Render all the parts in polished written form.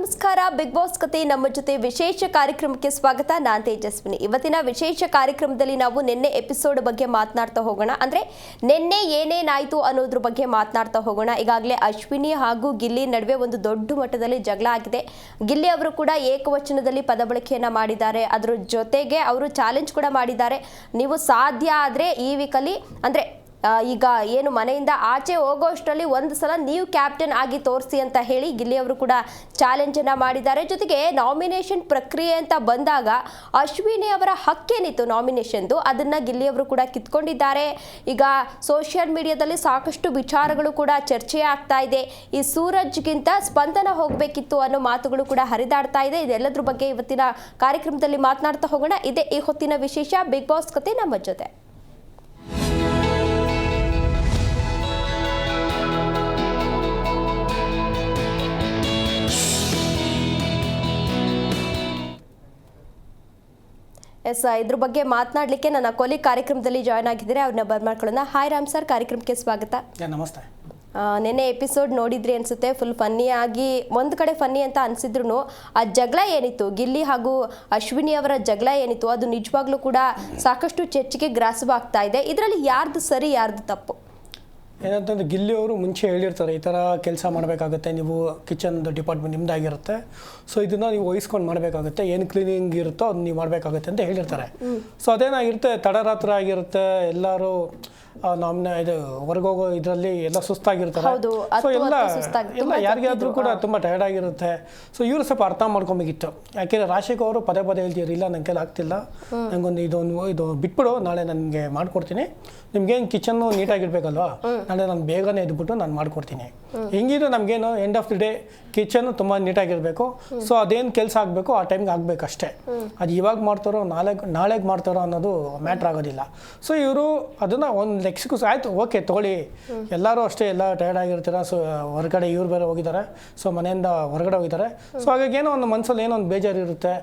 ನಮಸ್ಕಾರ. Big boss ಕತೆ ನಮ್ಮ ಜೊತೆ ವಿಶೇಷ ಕಾರ್ಯಕ್ರಮಕ್ಕೆ ಸ್ವಾಗತ. ನಾನು ತೇಜಸ್ವಿನಿ. ಇವತ್ತಿನ ವಿಶೇಷ ಕಾರ್ಯಕ್ರಮದಲ್ಲಿ ನಾವು ನಿನ್ನೆ ಎಪಿಸೋಡ್ ಬಗ್ಗೆ ಮಾತನಾಡ್ತಾ ಹೋಗೋಣ. ಅಂದ್ರೆ ನಿನ್ನೆ ಏನೇನಾಯ್ತು ಅನ್ನೋದ್ರ ಬಗ್ಗೆ ಮಾತನಾಡ್ತಾ ಹೋಗೋಣ. ಈಗಾಗಲೇ ಅಶ್ವಿನಿ ಹಾಗೂ ಗಿಲ್ಲಿ ನಡುವೆ ಒಂದು ದೊಡ್ಡ ಮಟ್ಟದಲ್ಲಿ ಜಗಳ ಆಗಿದೆ. ಗಿಲ್ಲಿ ಅವರು ಕೂಡ ಏಕವಚನದಲ್ಲಿ ಪದ ಬಳಕೆಯನ್ನ ಮಾಡಿದ್ದಾರೆ. ಅದರ ಜೊತೆಗೆ ಅವರು ಚಾಲೆಂಜ್ ಕೂಡ ಮಾಡಿದ್ದಾರೆ. ನೀವು ಸಾಧ್ಯ ಆದ್ರೆ ಈ ವೀಕಲ್ಲಿ ಅಂದ್ರೆ ಈಗ ಏನು ಮನೆಯಿಂದ ಆಚೆ ಹೋಗೋಷ್ಟರಲ್ಲಿ ಒಂದು ಸಲ ನೀವು ಕ್ಯಾಪ್ಟನ್ ಆಗಿ ತೋರಿಸಿ ಅಂತ ಹೇಳಿ ಗಿಲ್ಲಿ ಅವರು ಕೂಡ ಚಾಲೆಂಜನ್ನು ಮಾಡಿದ್ದಾರೆ. ಜೊತೆಗೆ ನಾಮಿನೇಷನ್ ಪ್ರಕ್ರಿಯೆ ಅಂತ ಬಂದಾಗ ಅಶ್ವಿನಿ ಅವರ ಹಕ್ಕೇನಿತ್ತು ನಾಮಿನೇಷನ್ದು, ಅದನ್ನು ಗಿಲ್ಲಿ ಅವರು ಕೂಡ ಕಿತ್ಕೊಂಡಿದ್ದಾರೆ. ಈಗ ಸೋಷಿಯಲ್ ಮೀಡಿಯಾದಲ್ಲಿ ಸಾಕಷ್ಟು ವಿಚಾರಗಳು ಕೂಡ ಚರ್ಚೆ ಆಗ್ತಾ ಇದೆ. ಈ ಸೂರಜ್ಗಿಂತ ಸ್ಪಂದನ ಹೋಗಬೇಕಿತ್ತು ಅನ್ನೋ ಮಾತುಗಳು ಕೂಡ ಹರಿದಾಡ್ತಾ ಇದೆ. ಇದೆಲ್ಲದ್ರ ಬಗ್ಗೆ ಇವತ್ತಿನ ಕಾರ್ಯಕ್ರಮದಲ್ಲಿ ಮಾತನಾಡ್ತಾ ಹೋಗೋಣ. ಇದೇ ಈ ಹೊತ್ತಿನ ವಿಶೇಷ ಬಿಗ್ ಬಾಸ್ ಕತೆ ನಮ್ಮ ಜೊತೆ. ಇದ್ರ ಬಗ್ಗೆ ಮಾತನಾಡಲಿಕ್ಕೆ ನನ್ನ ಕೊಲೀಗ್ ಕಾರ್ಯಕ್ರಮದಲ್ಲಿ ಜಾಯ್ನ್ ಆಗಿದ್ದಾರೆ. ಅವ್ರನ್ನ ಬರ್ಮಾಡ್ಕೊಳ್ಳೋಣ. ಹಾಯ್ ರಾಮ್ ಸರ್, ಕಾರ್ಯಕ್ರಮಕ್ಕೆ ಸ್ವಾಗತ. ನಮಸ್ತೆ. ನೆನ್ನೆ ಎಪಿಸೋಡ್ ನೋಡಿದ್ರಿ ಅನ್ಸುತ್ತೆ. ಫುಲ್ ಫನ್ನಿ ಆಗಿ ಒಂದು ಕಡೆ ಫನ್ನಿ ಅಂತ ಅನ್ಸಿದ್ರು ಆ ಜಗಳ ಏನಿತ್ತು, ಗಿಲ್ಲಿ ಹಾಗೂ ಅಶ್ವಿನಿ ಅವರ ಜಗಳ ಏನಿತ್ತು, ಅದು ನಿಜವಾಗ್ಲೂ ಕೂಡ ಸಾಕಷ್ಟು ಚರ್ಚೆಗೆ ಗ್ರಾಸವಾಗ್ತಾ ಇದೆ. ಇದರಲ್ಲಿ ಯಾರ್ದು ಸರಿ ಯಾರ್ದು ತಪ್ಪು? ಏನಂತಂದ್ರೆ ಗಿಲ್ಲಿ ಅವರು ಮುಂಚೆ ಹೇಳಿರ್ತಾರೆ, ಈ ಥರ ಕೆಲಸ ಮಾಡಬೇಕಾಗುತ್ತೆ, ನೀವು ಕಿಚನ್ದು ಡಿಪಾರ್ಟ್ಮೆಂಟ್ ನಿಮ್ಮದಾಗಿರುತ್ತೆ, ಸೊ ಇದನ್ನು ನೀವು ವಹಿಸ್ಕೊಂಡು ಮಾಡಬೇಕಾಗುತ್ತೆ, ಏನು ಕ್ಲೀನಿಂಗ್ ಇರುತ್ತೋ ಅದು ನೀವು ಮಾಡಬೇಕಾಗುತ್ತೆ ಅಂತ ಹೇಳಿರ್ತಾರೆ. ಸೊ ಅದೇನಾಗಿರುತ್ತೆ, ತಡರಾತ್ರಿ ಆಗಿರುತ್ತೆ, ಎಲ್ಲರೂ ಇದು ಹೊರಗೋಗೋ ಇದರಲ್ಲಿ ಎಲ್ಲ ಸುಸ್ತಾಗಿರ್ತಾರೆ. ಸೊ ಎಲ್ಲ ಯಾರಿಗಾದ್ರೂ ಕೂಡ ತುಂಬ ಟಯರ್ಡ್ ಆಗಿರುತ್ತೆ. ಸೊ ಇವರು ಸ್ವಲ್ಪ ಅರ್ಥ ಮಾಡ್ಕೊಬೇಕಿತ್ತು. ಯಾಕೆಂದರೆ ರಾಶಿಕ್ ಅವರು ಪದೇ ಪದೇ ಹೇಳ್ತೀರಿ, ಇಲ್ಲ ನನ್ನ ಕೈಲಿ ಆಗ್ತಿಲ್ಲ, ನನಗೊಂದು ಇದು ಬಿಟ್ಬಿಡು, ನಾಳೆ ನನಗೆ ಮಾಡ್ಕೊಡ್ತೀನಿ, ನಿಮ್ಗೇನು ಕಿಚನ್ನು ನೀಟಾಗಿರ್ಬೇಕಲ್ವಾ, ನಾಳೆ ನಾನು ಬೇಗನೆ ಎದ್ಬಿಟ್ಟು ನಾನು ಮಾಡ್ಕೊಡ್ತೀನಿ. ಹೆಂಗಿದ್ರು ನಮಗೇನು end of the day kitchen ತುಂಬ ನೀಟಾಗಿರಬೇಕು. ಸೊ ಅದೇನು ಕೆಲಸ ಆಗಬೇಕು ಆ ಟೈಮ್ಗೆ ಆಗಬೇಕಷ್ಟೇ. ಅದು ಇವಾಗ ಮಾಡ್ತಾರೋ ನಾಳೆಗೆ ಮಾಡ್ತಾರೋ ಅನ್ನೋದು ಮ್ಯಾಟ್ರ್ ಆಗೋದಿಲ್ಲ. ಸೊ ಇವರು ಅದನ್ನು ಒಂದು ಎಕ್ಸ್ಕ್ಯೂಸ್ ಆಯಿತು, ಓಕೆ ತೊಗೊಳ್ಳಿ, ಎಲ್ಲರೂ ಅಷ್ಟೇ, ಎಲ್ಲ ಟಯರ್ಡ್ ಆಗಿರ್ತೀರ. ಸೊ ಹೊರಗಡೆ ಇವ್ರು ಬೇರೆ ಹೋಗಿದ್ದಾರೆ, ಸೊ ಮನೆಯಿಂದ ಹೊರಗಡೆ ಹೋಗಿದ್ದಾರೆ. ಸೊ ಹಾಗಾಗಿ ಏನೋ ಒಂದು ಮನಸ್ಸಲ್ಲಿ ಏನೋ ಒಂದು ಬೇಜಾರು ಇರುತ್ತೆ.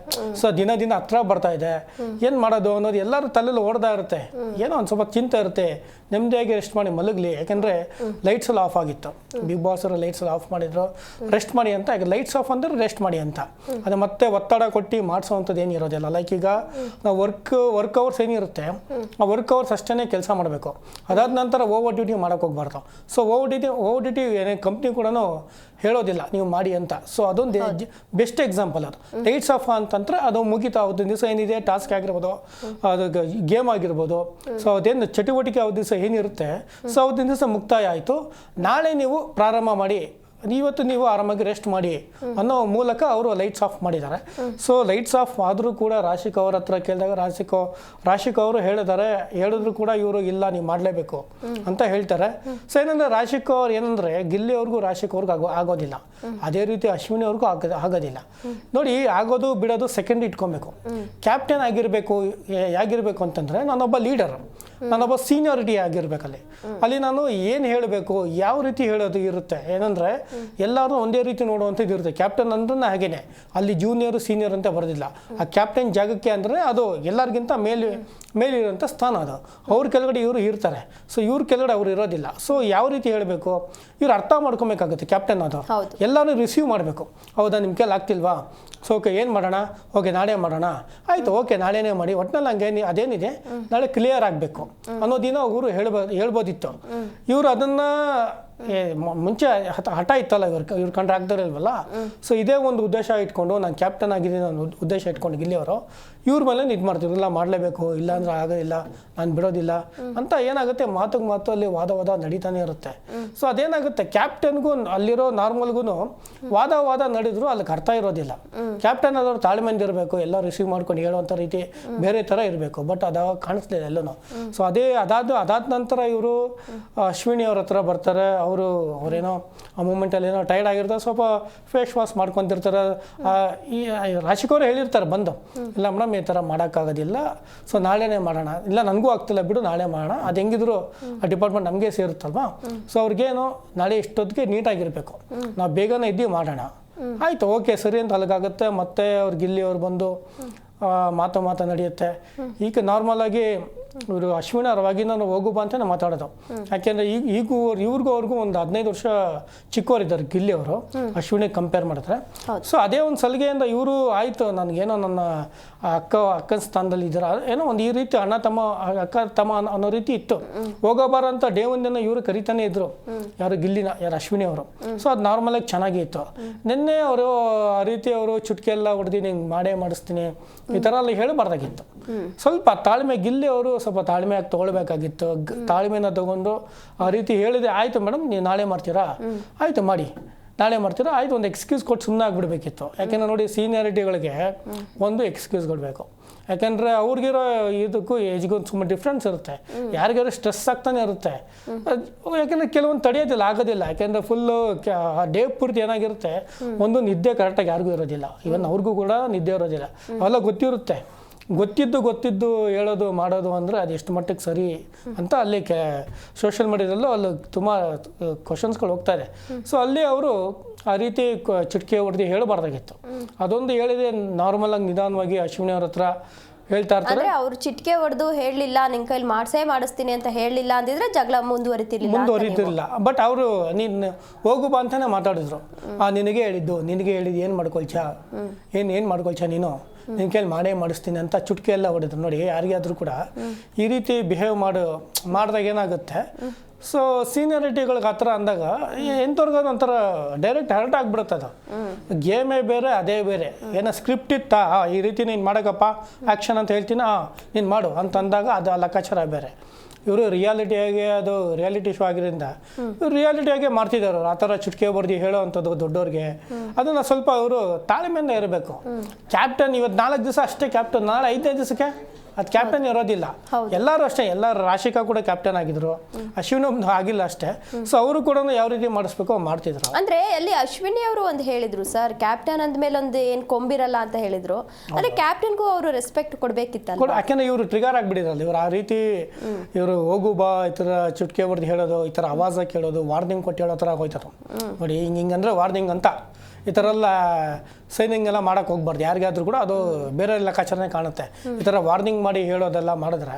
ಸೊ ದಿನ ಹತ್ರ ಬರ್ತಾ ಇದೆ, ಏನು ಮಾಡೋದು ಅನ್ನೋದು ಎಲ್ಲರೂ ತಲೆಯಲ್ಲಿ ಓಡ್ತಾ ಇರುತ್ತೆ. ಏನೋ ಒಂದು ಸ್ವಲ್ಪ ಚಿಂತೆ ಇರುತ್ತೆ. ನೆಮ್ಮದಿಯಾಗಿ ರೆಸ್ಟ್ ಮಾಡಿ ಮಲಗಲಿ. ಯಾಕೆಂದರೆ ಲೈಟ್ಸ್ ಎಲ್ಲ ಆಫ್ ಆಗಿತ್ತು. ಬಿಗ್ ಬಾಸ್ ಅವರು ಲೈಟ್ಸ್ ಎಲ್ಲ ಆಫ್ ಮಾಡಿದ್ರು, ರೆಸ್ಟ್ ಮಾಡಿ ಅಂತ. ಈಗ ಲೈಟ್ಸ್ ಆಫ್ ಅಂದರೆ ರೆಸ್ಟ್ ಮಾಡಿ ಅಂತ. ಅದು ಮತ್ತೆ ಒತ್ತಡ ಕೊಟ್ಟು ಮಾಡಿಸೋವಂಥದ್ದು ಏನು ಇರೋದಿಲ್ಲ. ಲೈಕ್ ಈಗ ನಾವು ವರ್ಕ್ ಅವರ್ಸ್ ಏನಿರುತ್ತೆ, ಆ ವರ್ಕ್ ಅವರ್ಸ್ ಅಷ್ಟೇ ಕೆಲಸ ಮಾಡಬೇಕು. ಅದಾದ ನಂತರ ಓವರ್ ಡ್ಯೂಟಿ ಮಾಡೋಕ್ಕೆ ಹೋಗ್ಬಾರ್ದು. ಸೊ ಓವರ್ ಡ್ಯೂಟಿ ಏನೇ ಕಂಪ್ನಿ ಕೂಡ ಹೇಳೋದಿಲ್ಲ ನೀವು ಮಾಡಿ ಅಂತ. ಸೊ ಅದೊಂದು ಬೆಸ್ಟ್ ಎಕ್ಸಾಂಪಲ್. ಅದು ಲೈಟ್ಸ್ ಆಫ್ ಅಂತಂದ್ರೆ ಅದು ಮುಗಿತಾ. ಅವತ್ತಿನ ದಿವಸ ಏನಿದೆ ಟಾಸ್ಕ್ ಆಗಿರ್ಬೋದು, ಅದು ಗೇಮ್ ಆಗಿರ್ಬೋದು, ಸೊ ಅದೇನು ಚಟುವಟಿಕೆ ಅವತ್ತು ದಿವಸ ಏನಿರುತ್ತೆ, ಸೊ ಅವತ್ತಿನ ದಿವಸ ಮುಕ್ತಾಯ ಆಯಿತು. ನಾಳೆ ನೀವು ಪ್ರಾರಂಭ ಮಾಡಿ, ಇವತ್ತು ನೀವು ಆರಾಮಾಗಿ ರೆಸ್ಟ್ ಮಾಡಿ ಅನ್ನೋ ಮೂಲಕ ಅವರು ಲೈಟ್ಸ್ ಆಫ್ ಮಾಡಿದ್ದಾರೆ. ಸೊ ಲೈಟ್ಸ್ ಆಫ್ ಆದರೂ ಕೂಡ ರಾಶಿಕ್ ಅವ್ರ ಹತ್ರ ಕೇಳಿದಾಗ ರಾಶಿಕ್ ಅವರು ಹೇಳಿದ್ರು ಕೂಡ ಇವರು ಇಲ್ಲ ನೀವು ಮಾಡಲೇಬೇಕು ಅಂತ ಹೇಳ್ತಾರೆ. ಸೊ ಏನಂದರೆ ರಾಶಿಕ್ ಅವ್ರು ಏನಂದರೆ ಗಿಲ್ಲಿ ಅವ್ರಿಗೂ ರಾಶಿಕ್ ಅವ್ರಿಗೂ ಆಗೋದಿಲ್ಲ, ಅದೇ ರೀತಿ ಅಶ್ವಿನಿ ಅವ್ರಿಗೂ ಆಗೋದಿಲ್ಲ. ನೋಡಿ, ಆಗೋದು ಬಿಡೋದು ಸೆಕೆಂಡ್ ಇಟ್ಕೊಬೇಕು. ಕ್ಯಾಪ್ಟನ್ ಆಗಿರಬೇಕು. ಹೇಗಿರಬೇಕು ಅಂತಂದರೆ ನಾನೊಬ್ಬ ಲೀಡರ್, ನಾನೊಬ್ಬ ಸೀನಿಯಾರಿಟಿ ಆಗಿರ್ಬೇಕಲ್ಲಿ. ಅಲ್ಲಿ ನಾನು ಏನು ಹೇಳಬೇಕು, ಯಾವ ರೀತಿ ಹೇಳೋದು ಇರುತ್ತೆ. ಏನಂದರೆ ಎಲ್ಲರೂ ಒಂದೇ ರೀತಿ ನೋಡುವಂಥದ್ದು ಇರುತ್ತೆ. ಕ್ಯಾಪ್ಟನ್ ಅಂದ್ರೆ ಹಾಗೇನೆ, ಅಲ್ಲಿ ಜೂನಿಯರು ಸೀನಿಯರ್ ಅಂತ ಬರೋದಿಲ್ಲ. ಆ ಕ್ಯಾಪ್ಟನ್ ಜಾಗಕ್ಕೆ ಅಂದರೆ ಅದು ಎಲ್ಲರಿಗಿಂತ ಮೇಲಿರುವಂಥ ಸ್ಥಾನ. ಅದು ಅವ್ರ ಕೆಳಗಡೆ ಇವರು ಇರ್ತಾರೆ. ಸೊ ಇವ್ರ ಕೆಳಗಡೆ ಅವ್ರು ಇರೋದಿಲ್ಲ. ಸೊ ಯಾವ ರೀತಿ ಹೇಳಬೇಕು ಇವ್ರು ಅರ್ಥ ಮಾಡ್ಕೊಬೇಕಾಗುತ್ತೆ. ಕ್ಯಾಪ್ಟನ್ ಅದು ಎಲ್ಲರೂ ರಿಸೀವ್ ಮಾಡಬೇಕು. ಹೌದಾ, ನಿಮ್ಮ ಕೈಲಿ ಆಗ್ತಿಲ್ವಾ, ಸೊ ಓಕೆ ಏನು ಮಾಡೋಣ, ಓಕೆ ನಾಳೆ ಮಾಡೋಣ, ಆಯಿತು ಓಕೆ ನಾಳೆನೇ ಮಾಡಿ, ಒಟ್ಟಿನಲ್ಲಿ ಹಂಗೆ ಅದೇನಿದೆ ನಾಳೆ ಕ್ಲಿಯರ್ ಆಗಬೇಕು ಅನ್ನೋದಿನ ಅವರು ಹೇಳ್ಬೋದಿತ್ತು. ಇವರು ಅದನ್ನು ಮುಂಚೆ ಹಠ ಇತ್ತಲ್ಲ, ಇವ್ರು ಕಂಡ್ರೆ ಆಗ್ತಾರಲ್ವಲ್ಲ. ಸೊ ಇದೇ ಒಂದು ಉದ್ದೇಶ ಇಟ್ಕೊಂಡು, ನಾನು ಕ್ಯಾಪ್ಟನ್ ಆಗಿದ್ದೀನಿ ಅನ್ನೋ ಉದ್ದೇಶ ಇಟ್ಕೊಂಡು ಗಿಲ್ಲಿ ಅವರು ಇವ್ರ ಮೇಲೆ ಇದು ಮಾಡ್ತಿದ್ರು, ಇಲ್ಲ ಮಾಡಲೇಬೇಕು, ಇಲ್ಲಾಂದ್ರೆ ಆಗೋದಿಲ್ಲ, ನಾನು ಬಿಡೋದಿಲ್ಲ ಅಂತ. ಏನಾಗುತ್ತೆ, ಮಾತು ಅಲ್ಲಿ ವಾದ ನಡೀತಾನೆ ಇರುತ್ತೆ. ಸೊ ಅದೇನಾಗುತ್ತೆ, ಕ್ಯಾಪ್ಟನ್ಗೂ ಅಲ್ಲಿರೋ ನಾರ್ಮಲ್ಗೂ ವಾದ ನಡೆದ್ರು ಅದಕ್ಕೆ ಅರ್ಥ ಇರೋದಿಲ್ಲ. ಕ್ಯಾಪ್ಟನ್ ಆದವ್ರು ತಾಳ್ಮೆಯಿಂದ ಇರಬೇಕು, ಎಲ್ಲ ರಿಸೀವ್ ಮಾಡ್ಕೊಂಡು ಹೇಳುವಂಥ ರೀತಿ ಬೇರೆ ಥರ ಇರಬೇಕು. ಬಟ್ ಅದಾಗ ಕಾಣಿಸ್ಲಿಲ್ಲ ಎಲ್ಲೂ. ಸೊ ಅದಾದ ನಂತರ ಇವರು ಅಶ್ವಿನಿ ಅವ್ರ ಹತ್ರ ಬರ್ತಾರೆ. ಅವರೇನೋ ಆ ಮೂಮೆಂಟಲ್ಲಿ ಏನೋ ಟೈರ್ಡ್ ಆಗಿರ್ತಾರೆ, ಸ್ವಲ್ಪ ಫೇಸ್ ವಾಶ್ ಮಾಡ್ಕೊತಿರ್ತಾರೆ. ಈ ರಾಶಿಕ್ ಅವರು ಹೇಳಿರ್ತಾರೆ ಬಂದು, ಇಲ್ಲ ಮೇಡಮ್ ಈ ಥರ ಮಾಡೋಕ್ಕಾಗೋದಿಲ್ಲ, ಸೊ ನಾಳೆನೇ ಮಾಡೋಣ, ಇಲ್ಲ ನನಗೂ ಆಗ್ತಿಲ್ಲ ಬಿಡು ನಾಳೆ ಮಾಡೋಣ, ಅದು ಹೆಂಗಿದ್ರು ಆ ಡಿಪಾರ್ಟ್ಮೆಂಟ್ ನಮಗೆ ಸೇರುತ್ತಲ್ವಾ. ಸೊ ಅವ್ರಿಗೇನು ನಾಳೆ ಇಷ್ಟೊತ್ತಿಗೆ ನೀಟಾಗಿರಬೇಕು, ನಾವು ಬೇಗನೆ ಇದ್ದೀವಿ ಮಾಡೋಣ, ಆಯಿತು ಓಕೆ ಸರಿ ಅಂತ ಅಲ್ಲಿಗಾಗುತ್ತೆ. ಮತ್ತೆ ಅವ್ರು ಗಿಲ್ಲಿ ಅವ್ರು ಬಂದು ಮಾತು ನಡೆಯುತ್ತೆ. ಈಗ ನಾರ್ಮಲಾಗಿ ಇವರು ಅಶ್ವಿನಿ ಅವರವಾಗಿ ನಾನು ಹೋಗುಬಾ ಅಂತಾನೆ ಮಾತಾಡೋದು. ಯಾಕೆಂದರೆ ಇವ್ರಿಗೂ ಅವ್ರಿಗೂ ಒಂದು 15 ವರ್ಷ ಚಿಕ್ಕವರಿದ್ದಾರೆ ಗಿಲ್ಲಿ ಅವರು ಅಶ್ವಿನಿ ಕಂಪೇರ್ ಮಾಡಿದ್ರೆ. ಸೊ ಅದೇ ಒಂದು ಸಲಿಗೆಯಿಂದ ಇವರು ಆಯಿತು ನನಗೇನೋ ನನ್ನ ಅಕ್ಕನ ಸ್ಥಾನದಲ್ಲಿ ಇದ್ದೀರಾ ಏನೋ ಒಂದು ಈ ರೀತಿ ಅಣ್ಣ ತಮ್ಮ ಅಕ್ಕ ತಮ್ಮ ಅನ್ನೋ ರೀತಿ ಇತ್ತು. ಹೋಗೋಬಾರ ಅಂತ ಡೇ ಒಂದಿನ ಇವರು ಕರಿತಾನೆ ಇದ್ರು ಯಾರು ಗಿಲ್ಲಿನ ಯಾರು ಅಶ್ವಿನಿ ಅವರು. ಸೊ ಅದು ನಾರ್ಮಲಾಗಿ ಚೆನ್ನಾಗಿ ಇತ್ತು. ನಿನ್ನೆ ಅವರು ಆ ರೀತಿ ಅವರು ಚುಟ್ಕಿ ಎಲ್ಲ ಹೊಡೆದು ಹಿಂಗೆ ಮಾಡೇ ಮಾಡಿಸ್ತೀನಿ ಈ ಥರ ಎಲ್ಲ ಹೇಳಬಾರ್ದಾಗಿತ್ತು. ಸ್ವಲ್ಪ ತಾಳ್ಮೆ ಗಿಲ್ಲಿ ಅವರು ಸ್ವಲ್ಪ ತಾಳ್ಮೆಯಾಗಿ ತೊಗೊಳ್ಬೇಕಾಗಿತ್ತು. ತಾಳ್ಮೆನ ತಗೊಂಡು ಆ ರೀತಿ ಹೇಳಿದೆ ಆಯಿತು ಮೇಡಮ್ ನೀವು ನಾಳೆ ಮಾಡ್ತೀರಾ ಆಯಿತು ಮಾಡಿ ನಾಳೆ ಮಾಡ್ತೀರಾ ಆಯಿತು ಒಂದು ಎಕ್ಸ್ಕ್ಯೂಸ್ ಕೊಟ್ಟು ಸುಮ್ಮನೆ ಆಗಿಬಿಡ್ಬೇಕಿತ್ತು. ಯಾಕೆಂದರೆ ನೋಡಿ ಸೀನಿಯಾರಿಟಿಗಳಿಗೆ ಒಂದು ಎಕ್ಸ್ಕ್ಯೂಸ್ ಕೊಡಬೇಕು. ಯಾಕೆಂದರೆ ಅವ್ರಿಗಿರೋ ಇದಕ್ಕೂ ಏಜ್ಗೂ ಸುಮ್ಮನೆ ಡಿಫ್ರೆನ್ಸ್ ಇರುತ್ತೆ. ಯಾರಿಗಾರು ಸ್ಟ್ರೆಸ್ ಆಗ್ತಾನೆ ಇರುತ್ತೆ. ಯಾಕೆಂದರೆ ಕೆಲವೊಂದು ತಡೆಯೋದಿಲ್ಲ ಆಗೋದಿಲ್ಲ. ಯಾಕೆಂದರೆ ಫುಲ್ಲು ಡೇ ಪೂರ್ತಿ ಏನಾಗಿರುತ್ತೆ ಒಂದು ನಿದ್ದೆ ಕರೆಕ್ಟಾಗಿ ಯಾರಿಗೂ ಇರೋದಿಲ್ಲ. ಇವನ್ ಅವ್ರಿಗೂ ಕೂಡ ನಿದ್ದೆ ಇರೋದಿಲ್ಲ. ಅವೆಲ್ಲ ಗೊತ್ತಿರುತ್ತೆ. ಗೊತ್ತಿದ್ದು ಹೇಳೋದು ಮಾಡೋದು ಅಂದರೆ ಅದು ಎಷ್ಟು ಮಟ್ಟಿಗೆ ಸರಿ ಅಂತ ಅಲ್ಲಿ ಸೋಷಿಯಲ್ ಮೀಡಿಯಾದಲ್ಲೂ ಅಲ್ಲಿ ತುಂಬ ಕ್ವಶನ್ಸ್ಗಳು ಹೋಗ್ತಾ ಇದೆ. ಸೊ ಅಲ್ಲಿ ಅವರು ಆ ರೀತಿ ಚಿಟ್ಕೆ ಹೊಡೆದು ಹೇಳಬಾರ್ದಾಗಿತ್ತು. ಅದೊಂದು ಹೇಳಿದೆ ನಾರ್ಮಲಾಗಿ ನಿಧಾನವಾಗಿ ಅಶ್ವಿನಿ ಅವ್ರ ಹತ್ರ ಹೇಳ್ತಾ ಇರ್ತಾರೆ. ಅವ್ರು ಚಿಟ್ಕೆ ಹೊಡೆದು ಹೇಳಲಿಲ್ಲ ನಿನ್ ಕೈಲಿ ಮಾಡಿಸ್ತೀನಿ ಅಂತ ಹೇಳಲಿಲ್ಲ ಅಂದಿದ್ರೆ ಜಗಳ ಮುಂದುವರಿತಿರ್ಲಿಲ್ಲ. ಬಟ್ ಅವರು ನೀನು ಹೋಗು ಬಾ ಅಂತಾನೆ ಮಾತಾಡಿದ್ರು. ನಿನಗೆ ಹೇಳಿದ್ದು ಏನು ಮಾಡ್ಕೊಳ್ಚಾ ಏನು ಮಾಡ್ಕೊಳ್ಚಾ ನೀನು ನಿನ್ನ ಕೈಲಿ ಮಾಡಿಸ್ತೀನಿ ಅಂತ ಚುಟ್ಕಿ ಎಲ್ಲ ಹೊಡೆದ್ರು. ನೋಡಿ ಯಾರಿಗಾದ್ರೂ ಕೂಡ ಈ ರೀತಿ ಬಿಹೇವ್ ಮಾಡಿದಾಗ ಏನಾಗುತ್ತೆ ಸೊ ಸೀನಿಯರಿಟಿಗಳಿಗೆ ಆ ಥರ ಅಂದಾಗ ಎಂಥವ್ರಿಗೂ ಒಂಥರ ಡೈರೆಕ್ಟ್ ಹರ್ಟ್ ಆಗಿಬಿಡುತ್ತೆ. ಅದು ಗೇಮೇ ಬೇರೆ ಅದೇ ಬೇರೆ. ಏನೋ ಸ್ಕ್ರಿಪ್ಟ್ ಇತ್ತಾ ಈ ರೀತಿ ನೀನು ಮಾಡೋಕ್ಕಪ್ಪ ಆ್ಯಕ್ಷನ್ ಅಂತ ಹೇಳ್ತೀನಿ ನೀನು ಮಾಡು ಅಂತ ಅಂದಾಗ ಅದು ಲೆಕ್ಕಾಚಾರ ಬೇರೆ. ಇವರು ರಿಯಾಲಿಟಿ ಶೋ ಆಗಿರೋದ್ರಿಂದ ರಿಯಾಲಿಟಿಯಾಗೆ ಮಾಡ್ತಿದ್ದಾರೆ. ಆ ಥರ ಚುಟ್ಕೆ ಬರ್ದು ಹೇಳೋ ಅಂಥದ್ದು ದೊಡ್ಡವ್ರಿಗೆ ಅದನ್ನು ಸ್ವಲ್ಪ ಅವರು ತಾಳ್ಮೆಯಿಂದ ಇರಬೇಕು. ಕ್ಯಾಪ್ಟನ್ ಇವತ್ತು 4 ದಿವಸ ಅಷ್ಟೇ ಕ್ಯಾಪ್ಟನ್, ನಾಳೆ 5 ದಿವಸಕ್ಕೆ ಅದು ಕ್ಯಾಪ್ಟನ್ ಇರೋದಿಲ್ಲ. ಎಲ್ಲರೂ ಅಷ್ಟೇ. ಎಲ್ಲರೂ ರಾಶಿಕಾ ಕೂಡ ಕ್ಯಾಪ್ಟನ್ ಆಗಿದ್ರು, ಅಶ್ವಿನಿ ಆಗಿಲ್ಲ ಅಷ್ಟೇ. ಸೊ ಅವರು ಕೂಡ ಯಾವ ರೀತಿ ಮಾಡಿಸ್ಬೇಕು ಮಾಡ್ತಿದ್ರು. ಅಂದ್ರೆ ಅಲ್ಲಿ ಅಶ್ವಿನಿ ಅವರು ಒಂದು ಹೇಳಿದ್ರು ಸರ್ ಕ್ಯಾಪ್ಟನ್ ಅಂದ್ಮೇಲೆ ಒಂದು ಏನು ಕೊಂಬಿರಲ್ಲ ಅಂತ ಹೇಳಿದ್ರು. ಅಂದ್ರೆ ಕ್ಯಾಪ್ಟನ್ಗೂ ಅವರು ರೆಸ್ಪೆಕ್ಟ್ ಕೊಡ್ಬೇಕಿತ್ತಲ್ಲ. ಯಾಕೆಂದ್ರೆ ಇವರು ಟ್ರಿಗರ್ ಆಗಿಬಿಟ್ಟಿರಲ್ಲ. ಇವರು ಆ ರೀತಿ ಇವರು ಹೋಗು ಬಾ ಈ ಥರ ಚುಟ್ಕೆ ಹೊಡೆದು ಹೇಳೋದು, ಈ ಥರ ಆವಾಜ ಕೇಳೋದು, ವಾರ್ನಿಂಗ್ ಕೊಟ್ಟು ಹೇಳೋ ಥರ ಹೋಯ್ತಾರೆ. ನೋಡಿ ಹಿಂಗಂದ್ರೆ ವಾರ್ನಿಂಗ್ ಅಂತ ಈ ಥರ ಎಲ್ಲ ಸೈನಿಂಗ್ ಎಲ್ಲ ಮಾಡೋಕೆ ಹೋಗ್ಬಾರ್ದು. ಯಾರಿಗಾದ್ರೂ ಕೂಡ ಅದು ಬೇರೆ ಲೆಕ್ಕಾಚಾರನೇ ಕಾಣುತ್ತೆ. ಈ ಥರ ವಾರ್ನಿಂಗ್ ಮಾಡಿ ಹೇಳೋದೆಲ್ಲ ಮಾಡಿದ್ರೆ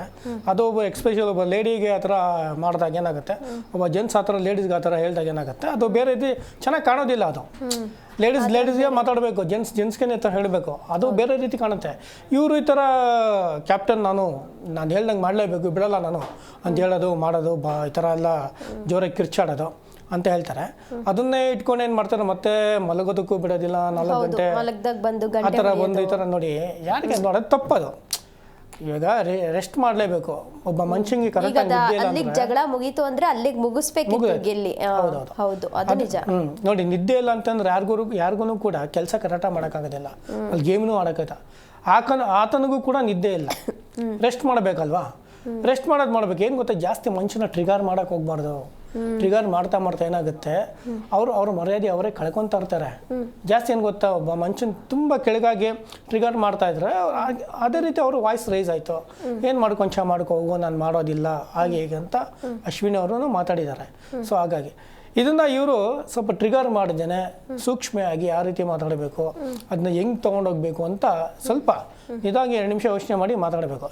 ಅದು ಎಕ್ಸ್ಪೆಷಲ್ ಒಬ್ಬ ಲೇಡಿಗೆ ಆ ಥರ ಮಾಡಿದಾಗ ಏನಾಗುತ್ತೆ, ಒಬ್ಬ ಜೆಂಟ್ಸ್ ಆ ಥರ ಲೇಡೀಸ್ಗೆ ಆ ಥರ ಹೇಳಿದಾಗ ಏನಾಗುತ್ತೆ ಅದು ಬೇರೆ ರೀತಿ ಚೆನ್ನಾಗಿ ಕಾಣೋದಿಲ್ಲ. ಅದು ಲೇಡೀಸ್ಗೆ ಮಾತಾಡಬೇಕು, ಜೆಂಟ್ಸ್ಗೆ ಈ ಥರ ಹೇಳಬೇಕು, ಅದು ಬೇರೆ ರೀತಿ ಕಾಣುತ್ತೆ. ಇವರು ಈ ಥರ ಕ್ಯಾಪ್ಟನ್ ನಾನು ಹೇಳ್ದಂಗೆ ಮಾಡಲೇಬೇಕು ಬಿಡಲ್ಲ ನಾನು ಅಂತ ಹೇಳೋದು ಮಾಡೋದು ಈ ಥರ ಎಲ್ಲ ಜೋರಾಗಿ ಕಿರ್ಚಾಡೋದು ಅಂತ ಹೇಳ್ತಾರೆ. ಅದನ್ನೇ ಇಟ್ಕೊಂಡು ಏನು ಮಾಡ್ತಾರೆ ಮತ್ತೆ ಮಲಗೋದಕ್ಕೂ ಬಿಡೋದಿಲ್ಲ. 4 ಗಂಟೆ ಆ ಥರ ಬಂದು ಈ ಥರ ನೋಡಿ ಯಾರಿಗೆ ನೋಡೋದು ತಪ್ಪದು. ಇವಾಗ ರೆಸ್ಟ್ ಮಾಡಲೇಬೇಕು. ಒಬ್ಬ ಮನುಷ್ಯನಿಗೆ ಕರೆಕ್ಟಾಗಿ ಜಗಳ ಮುಗೀತು ಅಂದ್ರೆ ಅಲ್ಲಿಗೆ ಮುಗಿಸ್ಬೇಕು. ನೋಡಿ ನಿದ್ದೆ ಇಲ್ಲ ಅಂತಂದ್ರೆ ಯಾರಿಗೂ ಕೂಡ ಕೆಲಸ ಕರೆಕ್ಟಾಗಿ ಮಾಡೋಕ್ಕಾಗೋದಿಲ್ಲ. ಅಲ್ಲಿ ಗೇಮ್ನೂ ಆಡೋಕ್ಕಾಗ ಆತನಿಗೂ ಕೂಡ ನಿದ್ದೆ ಇಲ್ಲ. ರೆಸ್ಟ್ ಮಾಡಬೇಕಲ್ವಾ. ರೆಸ್ಟ್ ಮಾಡ್ಬೇಕು. ಏನು ಗೊತ್ತಾ, ಜಾಸ್ತಿ ಮನುಷ್ಯನ ಟ್ರಿಗರ್ ಮಾಡೋಕೆ ಹೋಗ್ಬಾರ್ದು. ಟ್ರಿಗರ್ ಮಾಡ್ತಾ ಏನಾಗುತ್ತೆ ಅವ್ರ ಮರ್ಯಾದೆ ಅವರೇ ಕಳ್ಕೊತಾ ಇರ್ತಾರೆ. ಜಾಸ್ತಿ ಏನು ಗೊತ್ತಾ, ಒಬ್ಬ ಮನುಷ್ಯನ ತುಂಬ ಕೆಳಗಾಗಿ ಟ್ರಿಗರ್ ಮಾಡ್ತಾ ಇದ್ರೆ ಅದೇ ರೀತಿ ಅವರು ವಾಯ್ಸ್ ರೈಸ್ ಆಯಿತು. ಏನು ಮಾಡ್ಕೊ ಹೋಗು ನಾನು ಮಾಡೋದಿಲ್ಲ ಹಾಗೆ ಹೀಗೆ ಅಂತ ಅಶ್ವಿನಿ ಅವರು ಮಾತಾಡಿದ್ದಾರೆ. ಸೊ ಹಾಗಾಗಿ ಇದನ್ನು ಇವರು ಸ್ವಲ್ಪ ಟ್ರಿಗರ್ ಮಾಡಿದ್ದೇನೆ ಸೂಕ್ಷ್ಮವಾಗಿ ಯಾವ ರೀತಿ ಮಾತಾಡಬೇಕು, ಅದನ್ನ ಹೆಂಗೆ ತೊಗೊಂಡೋಗ್ಬೇಕು ಅಂತ ಸ್ವಲ್ಪ ಇದಾಗಿ 2 ನಿಮಿಷ ಯೋಚನೆ ಮಾಡಿ ಮಾತಾಡಬೇಕು.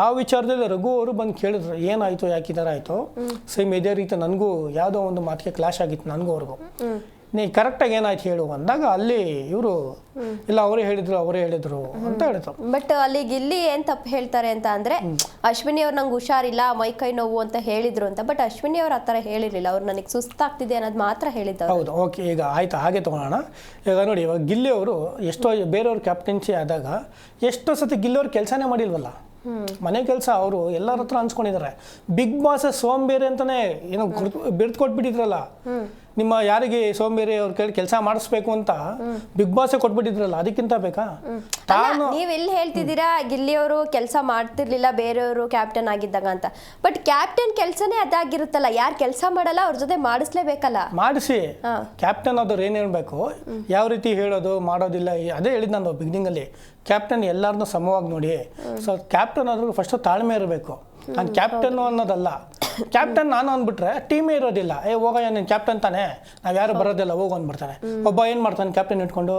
ಆ ವಿಚಾರದಲ್ಲಿ ರಘು ಅವರು ಬಂದು ಕೇಳಿದ್ರು ಏನಾಯಿತು, ಯಾಕೆ ಈ ಥರ ಆಯಿತು. ಸೇಮ್ ಇದೇ ರೀತಿ ನನಗೂ ಯಾವುದೋ ಒಂದು ಮಾತಿಗೆ ಕ್ಲಾಶ್ ಆಗಿತ್ತು ನನಗೂ ಅವ್ರಿಗೂ. ನೀ ಕರೆಕ್ಟಾಗಿ ಏನಾಯ್ತು ಹೇಳು ಅಂದಾಗ ಅಲ್ಲಿ ಇವರು ಇಲ್ಲ ಅವರೇ ಹೇಳಿದ್ರು ಅಂತ ಹೇಳಿದ್ರು. ಬಟ್ ಅಲ್ಲಿ ಗಿಲ್ಲಿ ಏನ್ ತಪ್ಪು ಹೇಳ್ತಾರೆ ಅಂತ ಅಂದ್ರೆ ಅಶ್ವಿನಿ ಅವ್ರು ನಂಗೆ ಹುಷಾರಿಲ್ಲ ಮೈ ಕೈ ನೋವು ಅಂತ ಹೇಳಿದ್ರು ಅಂತ. ಬಟ್ ಅಶ್ವಿನಿ ಅವ್ರು ಆ ಥರ ಹೇಳಿರಲಿಲ್ಲ. ಅವ್ರು ನನಗೆ ಸುಸ್ತಾಗ್ತಿದೆ ಅನ್ನೋದು ಮಾತ್ರ ಹೇಳಿದ್ದಾರೆ. ಹೌದು, ಓಕೆ, ಈಗ ಆಯ್ತು ಹಾಗೆ ತಗೊಳ್ಳೋಣ. ಈಗ ನೋಡಿ, ಇವಾಗ ಗಿಲ್ಲಿ ಅವರು ಎಷ್ಟೋ ಬೇರೆಯವ್ರ ಕ್ಯಾಪ್ಟನ್ಸಿ ಆದಾಗ ಎಷ್ಟೋ ಸತಿ ಗಿಲ್ಲಿ ಅವ್ರು ಕೆಲಸನೇ ಮಾಡಿಲ್ವಲ್ಲ. ಮನೆ ಕೆಲಸ ಅವರು ಎಲ್ಲರ ಹತ್ರ ಅನ್ಸ್ಕೊಂಡಿದ್ದಾರೆ. ಬಿಗ್ ಬಾಸ್ ಸೋಂಬೇರಿ ಅಂತಾನೆ ಏನೋ ಬಿಡ್ದು ಕೊಟ್ಬಿಟ್ಟಿದ್ರಲ್ಲ. ನಿಮ್ಮ ಯಾರಿಗೆ ಸೋಂಬೇರಿ ಅವ್ರ ಕೈ ಕೆಲಸ ಮಾಡಿಸ್ಬೇಕು ಅಂತ ಬಿಗ್ ಬಾಸ್ ಕೊಟ್ಬಿಟ್ಟಿದ್ರಲ್ಲ, ಅದಕ್ಕಿಂತ ಬೇಕಾ? ನೀವ್ ಎಲ್ಲಿ ಹೇಳ್ತಿದ್ದೀರಾ ಗಿಲ್ಲಿ ಅವರು ಕೆಲಸ ಮಾಡ್ತಿರ್ಲಿಲ್ಲ ಬೇರೆಯವರು ಕ್ಯಾಪ್ಟನ್ ಆಗಿದ್ದಾಗ ಅಂತ. ಬಟ್ ಕ್ಯಾಪ್ಟನ್ ಕೆಲಸನೇ ಅದಾಗಿರುತ್ತಲ್ಲ, ಯಾರು ಕೆಲಸ ಮಾಡಲ್ಲ ಅವ್ರ ಜೊತೆ ಮಾಡಿಸ್ಲೇಬೇಕಲ್ಲ. ಮಾಡಿಸಿ ಕ್ಯಾಪ್ಟನ್ ಆದವ್ರು ಏನ್ ಹೇಳ್ಬೇಕು, ಯಾವ ರೀತಿ ಹೇಳೋದು ಮಾಡೋದಿಲ್ಲ. ಅದೇ ಹೇಳಿದ್ ನಾನು ಬಿಗಿನಿಂಗ್ ಅಲ್ಲಿ, ಕ್ಯಾಪ್ಟನ್ ಎಲ್ಲಾರನ್ನೂ ಸಮವಾಗಿ ನೋಡಿ. ಸೊ ಕ್ಯಾಪ್ಟನ್ ಆದ್ರೂ ಫಸ್ಟ್ ತಾಳ್ಮೆ ಇರಬೇಕು. ನಾನು ಕ್ಯಾಪ್ಟನ್ ಅನ್ನೋದಲ್ಲ, ಕ್ಯಾಪ್ಟನ್ ನಾನು ಅಂದ್ಬಿಟ್ರೆ ಟೀಮೇ ಇರೋದಿಲ್ಲ. ಹೋಗಯ್ಯ ನೀನು ಕ್ಯಾಪ್ಟನ್ ತಾನೆ, ನಾವು ಯಾರು ಬರೋದಿಲ್ಲ ಹೋಗು ಅಂದ್ಬಿಡ್ತಾನೆ. ಒಬ್ಬ ಏನು ಮಾಡ್ತಾನೆ ಕ್ಯಾಪ್ಟನ್ ಇಟ್ಕೊಂಡು,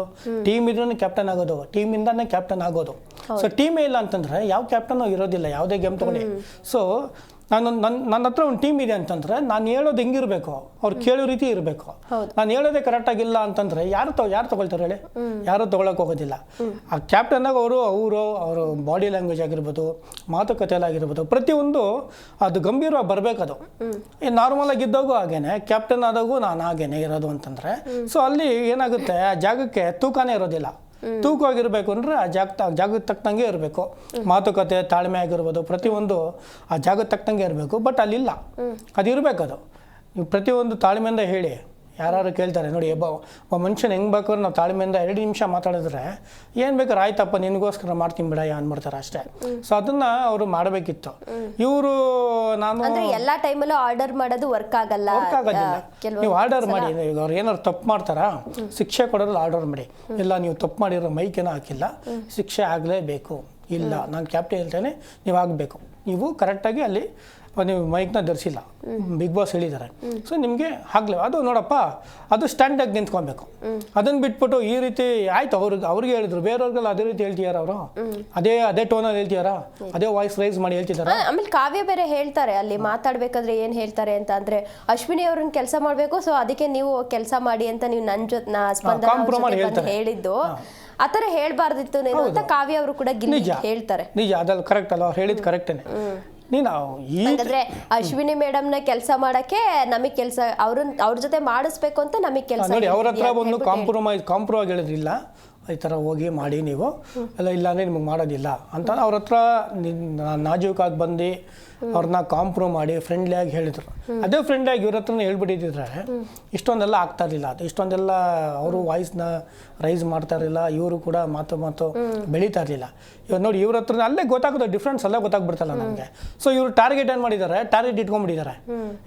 ಟೀಮ್ ಇದ್ರೂ ಕ್ಯಾಪ್ಟನ್ ಆಗೋದು, ಟೀಮಿಂದಾನೇ ಕ್ಯಾಪ್ಟನ್ ಆಗೋದು. ಸೊ ಟೀಮೇ ಇಲ್ಲ ಅಂತಂದ್ರೆ ಯಾವ ಕ್ಯಾಪ್ಟನ್ ಇರೋದಿಲ್ಲ ಯಾವುದೇ ಗೇಮ್ ತಗೊಳ್ಳಿ. ಸೊ ನನ್ನ ಹತ್ರ ಒಂದು ಟೀಮ್ ಇದೆ ಅಂತಂದ್ರೆ ನಾನು ಹೇಳೋದು ಹೆಂಗಿರ್ಬೇಕು, ಅವ್ರು ಕೇಳೋ ರೀತಿ ಇರಬೇಕು. ನಾನು ಹೇಳೋದೇ ಕರೆಕ್ಟ್ ಆಗಿಲ್ಲ ಅಂತಂದ್ರೆ ಯಾರು ತಗೊಳ್ತಾರೆ ಹೇಳಿ? ಯಾರು ತಗೊಳಕ್ ಹೋಗೋದಿಲ್ಲ. ಆ ಕ್ಯಾಪ್ಟನ್ ಆಗ ಅವರು ಬಾಡಿ ಲ್ಯಾಂಗ್ವೇಜ್ ಆಗಿರ್ಬೋದು, ಮಾತುಕತೆಯಲ್ಲಿ ಆಗಿರ್ಬೋದು, ಪ್ರತಿಯೊಂದು ಅದು ಗಂಭೀರವಾಗಿ ಬರ್ಬೇಕದು. ನಾರ್ಮಲ್ ಆಗಿದ್ದಾಗೂ ಹಾಗೇನೆ, ಕ್ಯಾಪ್ಟನ್ ಆದಾಗೂ ನಾನು ಹಾಗೇನೆ ಇರೋದು ಅಂತಂದ್ರೆ ಸೊ ಅಲ್ಲಿ ಏನಾಗುತ್ತೆ, ಆ ಜಾಗಕ್ಕೆ ತೂಕನೇ ಇರೋದಿಲ್ಲ. ತೂಕವಾಗಿರ್ಬೇಕು ಅಂದ್ರೆ ಆ ಜಾಗಕ್ಕೆ ತಕ್ಕಂಗೆ ಇರಬೇಕು. ಮಾತುಕತೆ ತಾಳ್ಮೆ ಆಗಿರ್ಬೋದು, ಪ್ರತಿಯೊಂದು ಆ ಜಾಗಕ್ಕೆ ತಕ್ಕಂಗೆ ಇರಬೇಕು. ಬಟ್ ಅಲ್ಲಿಲ್ಲ, ಅದು ಇರಬೇಕದು. ನೀವು ಪ್ರತಿಯೊಂದು ತಾಳ್ಮೆಯಿಂದ ಹೇಳಿ. ಯಾರು ಕೇಳ್ತಾರೆ ನೋಡಿ, ಒಬ್ಬ ಮನುಷ್ಯನ ಹೆಂಗೆ ಬೇಕಾದ್ರೆ ನಾವು ತಾಳ್ಮೆಯಿಂದ 2 ನಿಮಿಷ ಮಾತಾಡಿದ್ರೆ ಏನು ಬೇಕಾದ್ರೆ ಆಯ್ತಪ್ಪ ನಿನಗೋಸ್ಕರ ಮಾಡ್ತೀನಿ ಬಿಡ ಅಂದ್ಬಿಡ್ತಾರೆ ಅಷ್ಟೇ. ಸೊ ಅದನ್ನ ಅವರು ಮಾಡಬೇಕಿತ್ತು. ಇವರು ನಾನು ಎಲ್ಲ ಟೈಮಲ್ಲೂ ಆರ್ಡರ್ ಮಾಡೋದು ವರ್ಕ್ ಆಗೋದಿಲ್ಲ. ನೀವು ಆರ್ಡರ್ ಮಾಡಿ, ಅವ್ರು ಏನಾದ್ರು ತಪ್ಪು ಮಾಡ್ತಾರಾ ಶಿಕ್ಷೆ ಕೊಡೋದು ಆರ್ಡರ್ ಮಾಡಿ. ಇಲ್ಲ ನೀವು ತಪ್ಪು ಮಾಡಿರೋ ಮೈಕೇನೋ ಹಾಕಿಲ್ಲ, ಶಿಕ್ಷೆ ಆಗಲೇಬೇಕು. ಇಲ್ಲ ನಾನು ಕ್ಯಾಪ್ಟನ್ ಹೇಳ್ತೇನೆ ನೀವು ಆಗಬೇಕು. ನೀವು ಕರೆಕ್ಟಾಗಿ ಅಲ್ಲಿ ನೀವು ಮೈಕ್ನ ಧರಿಸಿಲ್ಲ, ಬಿಗ್ ಬಾಸ್ ಹೇಳಿದ್ದಾರೆ, ಸೊ ನಿಮಗೆ ಆಗ್ಲೇ ಅದು ನೋಡಪ್ಪ, ಅದು ಸ್ಟ್ಯಾಂಡಾಗಿ ನಿಂತ್ಕೊಬೇಕು. ಅದನ್ನ ಬಿಟ್ಬಿಟ್ಟು ಈ ರೀತಿ ಆಯ್ತು ಅವ್ರಿಗೆ ಹೇಳಿದ್ರು, ಬೇರೆಯವ್ರಿಗೆಲ್ಲ ಅದೇ ರೀತಿ ಹೇಳ್ತಿದಾರ ಅವರು, ಅದೇ ಟೋನಲ್ಲಿ ಹೇಳ್ತಿದಾರ, ಅದೇ ವಾಯ್ಸ್ ರೈಸ್ ಮಾಡಿ ಹೇಳ್ತಿದಾರ. ಆಮೇಲೆ ಕಾವ್ಯ ಬೇರೆ ಹೇಳ್ತಾರೆ ಅಲ್ಲಿ ಮಾತಾಡ್ಬೇಕಾದ್ರೆ ಏನ್ ಹೇಳ್ತಾರೆ ಅಂತ ಅಂದ್ರೆ, ಅಶ್ವಿನಿ ಅವ್ರನ್ನ ಕೆಲಸ ಮಾಡ್ಬೇಕು, ಸೊ ಅದಕ್ಕೆ ನೀವು ಕೆಲಸ ಮಾಡಿ ಅಂತ ನೀವು ನನ್ನ ಜೊತೆ ಸ್ಪಂದನ ಹೇಳಿದ್ದು ಆತರ ಹೇಳ್ಬಾರ್ದಿತ್ತು ನೀನು ಅಂತ ಕಾವ್ಯ ಅವರು ಕೂಡ ಹೇಳ್ತಾರೆ. ನಿಜ, ಅದಲ್ಲಿ ಕರೆಕ್ಟ್ ಅಲ್ಲ, ಅವ್ರು ಹೇಳಿದ್ ಕರೆಕ್ಟೇನೆ. ಹಾಗಾದ್ರೆ ಅಶ್ವಿನಿ ಮೇಡಮ್ ನ ಕೆಲಸ ಮಾಡಕ್ಕೆ ನಮಗ್ ಕೆಲಸ ಅವ್ರ ಜೊತೆ ಮಾಡಿಸ್ಬೇಕು ಅಂತ ನಮಗ್ ಕೆಲಸ ನೋಡಿ. ಅವ್ರ ಹತ್ರ ಒಂದು ಕಾಂಪ್ರಮೈಸ್ ಹೇಳಿದ್ರಿಲ್ಲ, ಈ ಥರ ಹೋಗಿ ಮಾಡಿ ನೀವು ಇಲ್ಲ ಅಂದರೆ ನಿಮಗೆ ಮಾಡೋದಿಲ್ಲ ಅಂತ ಅವ್ರ ಹತ್ರ ನಾಜೂಕಾಗಿ ಬಂದು ಅವ್ರನ್ನ ಕಾಂಪ್ರಮೈಸ್ ಮಾಡಿ ಫ್ರೆಂಡ್ಲಿಯಾಗಿ ಹೇಳಿದ್ರು. ಅದೇ ಫ್ರೆಂಡ್ಲಿಯಾಗಿ ಇವ್ರ ಹತ್ರನೇ ಹೇಳ್ಬಿಟ್ಟಿದ್ರೆ ಇಷ್ಟೊಂದೆಲ್ಲ ಆಗ್ತಾ ಇರಲಿಲ್ಲ. ಅದು ಇಷ್ಟೊಂದೆಲ್ಲ ಅವರು ವಾಯ್ಸ್ನ ರೈಸ್ ಮಾಡ್ತಾ ಇರಲಿಲ್ಲ, ಇವರು ಕೂಡ ಮಾತು ಬೆಳೀತಾ ಇರಲಿಲ್ಲ. ಇವಾಗ ನೋಡಿ ಇವ್ರ ಹತ್ರ ಅಲ್ಲೇ ಗೊತ್ತಾಗೋದು, ಡಿಫ್ರೆನ್ಸ್ ಅಲ್ಲೇ ಗೊತ್ತಾಗ್ಬಿಡ್ತಲ್ಲ ನಮಗೆ. ಸೊ ಇವರು ಟಾರ್ಗೆಟ್ ಏನು ಮಾಡಿದ್ದಾರೆ, ಟಾರ್ಗೆಟ್ ಇಟ್ಕೊಂಡ್ಬಿಟ್ಟಿದ್ದಾರೆ.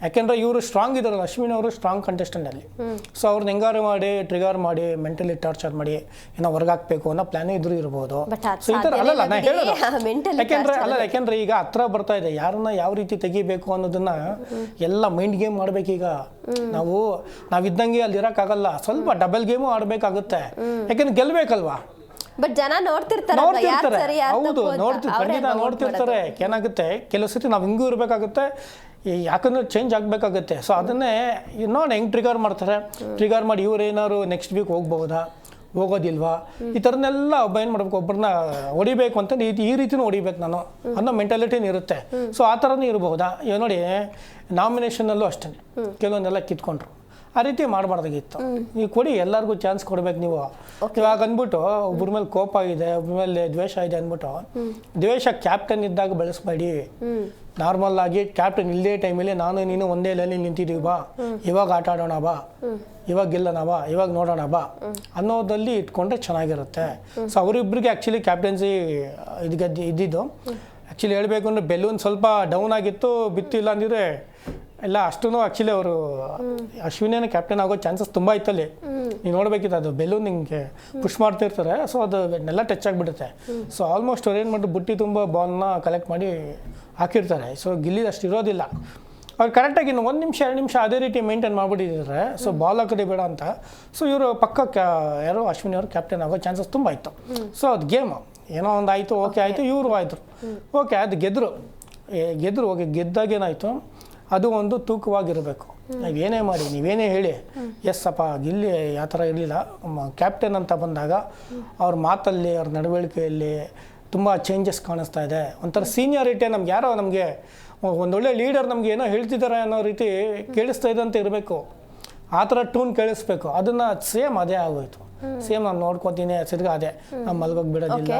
ಯಾಕೆಂದ್ರೆ ಇವರು ಸ್ಟ್ರಾಂಗ್ ಇದಾರಲ್ಲ, ಅಶ್ವಿನಿ ಅವರು ಸ್ಟ್ರಾಂಗ್ ಕಂಟೆಸ್ಟೆಂಟ್ ಅಲ್ಲಿ. ಸೊ ಅವ್ರನ್ನ ಹೆಂಗಾರು ಮಾಡಿ ಟ್ರಿಗರ್ ಮಾಡಿ ಮೆಂಟಲಿ ಟಾರ್ಚರ್ ಮಾಡಿ ಏನೋ ಹೊರಗಾಕ್ಬೇಕು ಅನ್ನೋ ಪ್ಲಾನ್ ಇದ್ರು ಇರ್ಬೋದು. ಸೊ ಈ ಥರ ಅಲ್ಲಲ್ಲ ನಾ ಹೇಳೋದು, ಯಾಕೆಂದ್ರೆ ಈಗ ಹತ್ರ ಬರ್ತಾ ಇದೆ, ಯಾರನ್ನ ಯಾವ ರೀತಿ ತೆಗಿಬೇಕು ಅನ್ನೋದನ್ನ ಎಲ್ಲ ಮೈಂಡ್ ಗೇಮ್ ಮಾಡ್ಬೇಕೀಗ. ನಾವಿದ್ದಂಗೆ ಅಲ್ಲಿ ಇರಕ್ಕಾಗಲ್ಲ, ಸ್ವಲ್ಪ ಡಬಲ್ ಗೇಮು ಆಡ್ಬೇಕಾಗುತ್ತೆ. ಯಾಕೆಂದ್ರೆ ಗೆಲ್ಬೇಕಲ್ವಾ. ಬಟ್ ಜನ ನೋಡ್ತಿರ್ತಾರೆ, ಹೌದು ಖಂಡಿತ ನೋಡ್ತಿರ್ತಾರೆ. ಏನಾಗುತ್ತೆ ಕೆಲವು ಸತಿ ನಾವು ಹಿಂಗೂ ಇರ್ಬೇಕಾಗುತ್ತೆ, ಯಾಕಂದ್ರೆ ಚೇಂಜ್ ಆಗಬೇಕಾಗುತ್ತೆ. ಸೊ ಅದನ್ನೇ ನೋಡಿ ಹೆಂಗೆ ಟ್ರಿಗರ್ ಮಾಡ್ತಾರೆ, ಟ್ರಿಗರ್ ಮಾಡಿ ಇವ್ರು ಏನಾದ್ರು ನೆಕ್ಸ್ಟ್ ವೀಕ್ ಹೋಗೋದಿಲ್ವಾ, ಈ ಥರನ್ನೆಲ್ಲ ಒಬ್ಬ ಏನು ಮಾಡ್ಬೇಕು, ಒಬ್ಬರನ್ನ ಹೊಡಿಬೇಕು ಅಂತ ಈ ರೀತಿನೂ ಹೊಡಿಬೇಕು ನಾನು ಅನ್ನೋ ಮೆಂಟಾಲಿಟಿನೂ ಇರುತ್ತೆ. ಸೊ ಆ ಥರನೂ ಇರ್ಬೋದಾ. ಇವಾಗ ನೋಡಿ ನಾಮಿನೇಷನಲ್ಲೂ ಅಷ್ಟೇ ಕೆಲವೊಂದೆಲ್ಲ ಕಿತ್ಕೊಂಡ್ರು, ಆ ರೀತಿ ಮಾಡಬಾರ್ದಾಗಿತ್ತು. ನೀವು ಕೊಡಿ, ಎಲ್ಲರಿಗೂ ಚಾನ್ಸ್ ಕೊಡ್ಬೇಕು ನೀವು. ಇವಾಗ ಅಂದ್ಬಿಟ್ಟು ಒಬ್ಬರ ಮೇಲೆ ಕೋಪ ಇದೆ, ಒಬ್ಬರ ಮೇಲೆ ದ್ವೇಷ ಇದೆ ಅಂದ್ಬಿಟ್ಟು ದ್ವೇಷ ಕ್ಯಾಪ್ಟನ್ ಇದ್ದಾಗ ಬೆಳೆಸ್ಬೇಡಿ. ನಾರ್ಮಲ್ ಆಗಿ ಕ್ಯಾಪ್ಟನ್ ಇಲ್ಲದೇ ಟೈಮಲ್ಲಿ ನಾನು ನೀನು ಒಂದೇ ಲೈನಲ್ಲಿ ನಿಂತಿದ್ದೀವಿ, ಬಾ ಇವಾಗ ಆಟ ಆಡೋಣ, ಬಾ ಇವಾಗ ಗೆಲ್ಲೋಣ, ಬಾ ಇವಾಗ ನೋಡೋಣ, ಬಾ ಅನ್ನೋದಲ್ಲಿ ಇಟ್ಕೊಂಡ್ರೆ ಚೆನ್ನಾಗಿರುತ್ತೆ. ಸೊ ಅವರಿಬ್ಬರಿಗೆ ಆ್ಯಕ್ಚುಲಿ ಕ್ಯಾಪ್ಟನ್ಸಿ ಇದ್ದಿದ್ದು ಆ್ಯಕ್ಚುಲಿ ಹೇಳಬೇಕು ಅಂದರೆ ಬೆಲೂನ್ ಸ್ವಲ್ಪ ಡೌನ್ ಆಗಿತ್ತು, ಬಿತ್ತಿಲ್ಲ ಅಂದಿದ್ರೆ ಇಲ್ಲ ಅಷ್ಟೂ ಆ್ಯಕ್ಚುಲಿ ಅವರು ಅಶ್ವಿನಿನ ಕ್ಯಾಪ್ಟನ್ ಆಗೋ ಚಾನ್ಸಸ್ ತುಂಬ ಇತ್ತಲ್ಲಿ. ನೀವು ನೋಡ್ಬೇಕಿತ್ತು, ಅದು ಬೆಲೂನ್ ಹಿಂಗೆ ಪುಷ್ ಮಾಡ್ತಿರ್ತಾರೆ, ಸೊ ಅದು ನೆಲ್ಲ ಟಚ್ ಆಗಿಬಿಡುತ್ತೆ. ಸೊ ಆಲ್ಮೋಸ್ಟ್ ಅವ್ರು ಏನು ಮಾಡಿದ್ರು, ಬುಟ್ಟಿ ತುಂಬ ಬಾಲ್ನ ಕಲೆಕ್ಟ್ ಮಾಡಿ ಹಾಕಿರ್ತಾರೆ. ಸೊ ಗಿಲ್ಲಿದು ಅಷ್ಟು ಇರೋದಿಲ್ಲ. ಅವ್ರು ಕರೆಕ್ಟಾಗಿ ಇನ್ನು 1 ನಿಮಿಷ 2 ನಿಮಿಷ ಅದೇ ರೀತಿ ಮೇಂಟೈನ್ ಮಾಡಿಬಿಟ್ಟಿದ್ದಾರೆ. ಸೊ ಬಾಲ್ ಹಾಕೋದೇ ಬೇಡ ಅಂತ. ಸೊ ಇವರು ಪಕ್ಕ ಯಾರೋ ಅಶ್ವಿನಿ ಅವರು ಕ್ಯಾಪ್ಟನ್ ಆಗೋ ಚಾನ್ಸಸ್ ತುಂಬ ಇತ್ತು. ಸೊ ಅದು ಗೇಮು ಏನೋ ಒಂದು ಆಯಿತು, ಓಕೆ ಆಯಿತು, ಇವರು ಆಯಿತು, ಓಕೆ ಅದು ಗೆದ್ರು ಓಕೆ. ಗೆದ್ದಾಗೇನಾಯಿತು, ಅದು ಒಂದು ತೂಕವಾಗಿರಬೇಕು. ನೀವೇನೇ ಮಾಡಿ, ನೀವೇನೇ ಹೇಳಿ, ಎಸ್ ಅಪ್ಪ ಗಿಲ್ಲಿ ಆ ಥರ ಇರಲಿಲ್ಲ. ಕ್ಯಾಪ್ಟನ್ ಅಂತ ಬಂದಾಗ ಅವ್ರ ಮಾತಲ್ಲಿ, ಅವ್ರ ನಡವಳಿಕೆಯಲ್ಲಿ ತುಂಬ ಚೇಂಜಸ್ ಕಾಣಿಸ್ತಾ ಇದೆ. ಒಂಥರ ಸೀನಿಯಾರಿಟಿ, ನಮಗೆ ಒಂದೊಳ್ಳೆ ಲೀಡರ್ ನಮ್ಗೆ ಏನೋ ಹೇಳ್ತಿದ್ದಾರೆ ಅನ್ನೋ ರೀತಿ ಕೇಳಿಸ್ತಾ ಇದೆ ಅಂತ ಇರಬೇಕು. ಆ ಥರ ಟೂನ್ ಕೇಳಿಸ್ಬೇಕು. ಅದನ್ನು ಸೇಮ್ ಅದೇ ಆಗೋಯ್ತು. ಸೇಮ್ ನಾನು ನೋಡ್ಕೊತೀನಿ, ತಿರ್ಗಾ ಅದೇ ನಮ್ಮ ಮಲ್ಗೋಗಿ ಬಿಡೋದಿಲ್ಲ.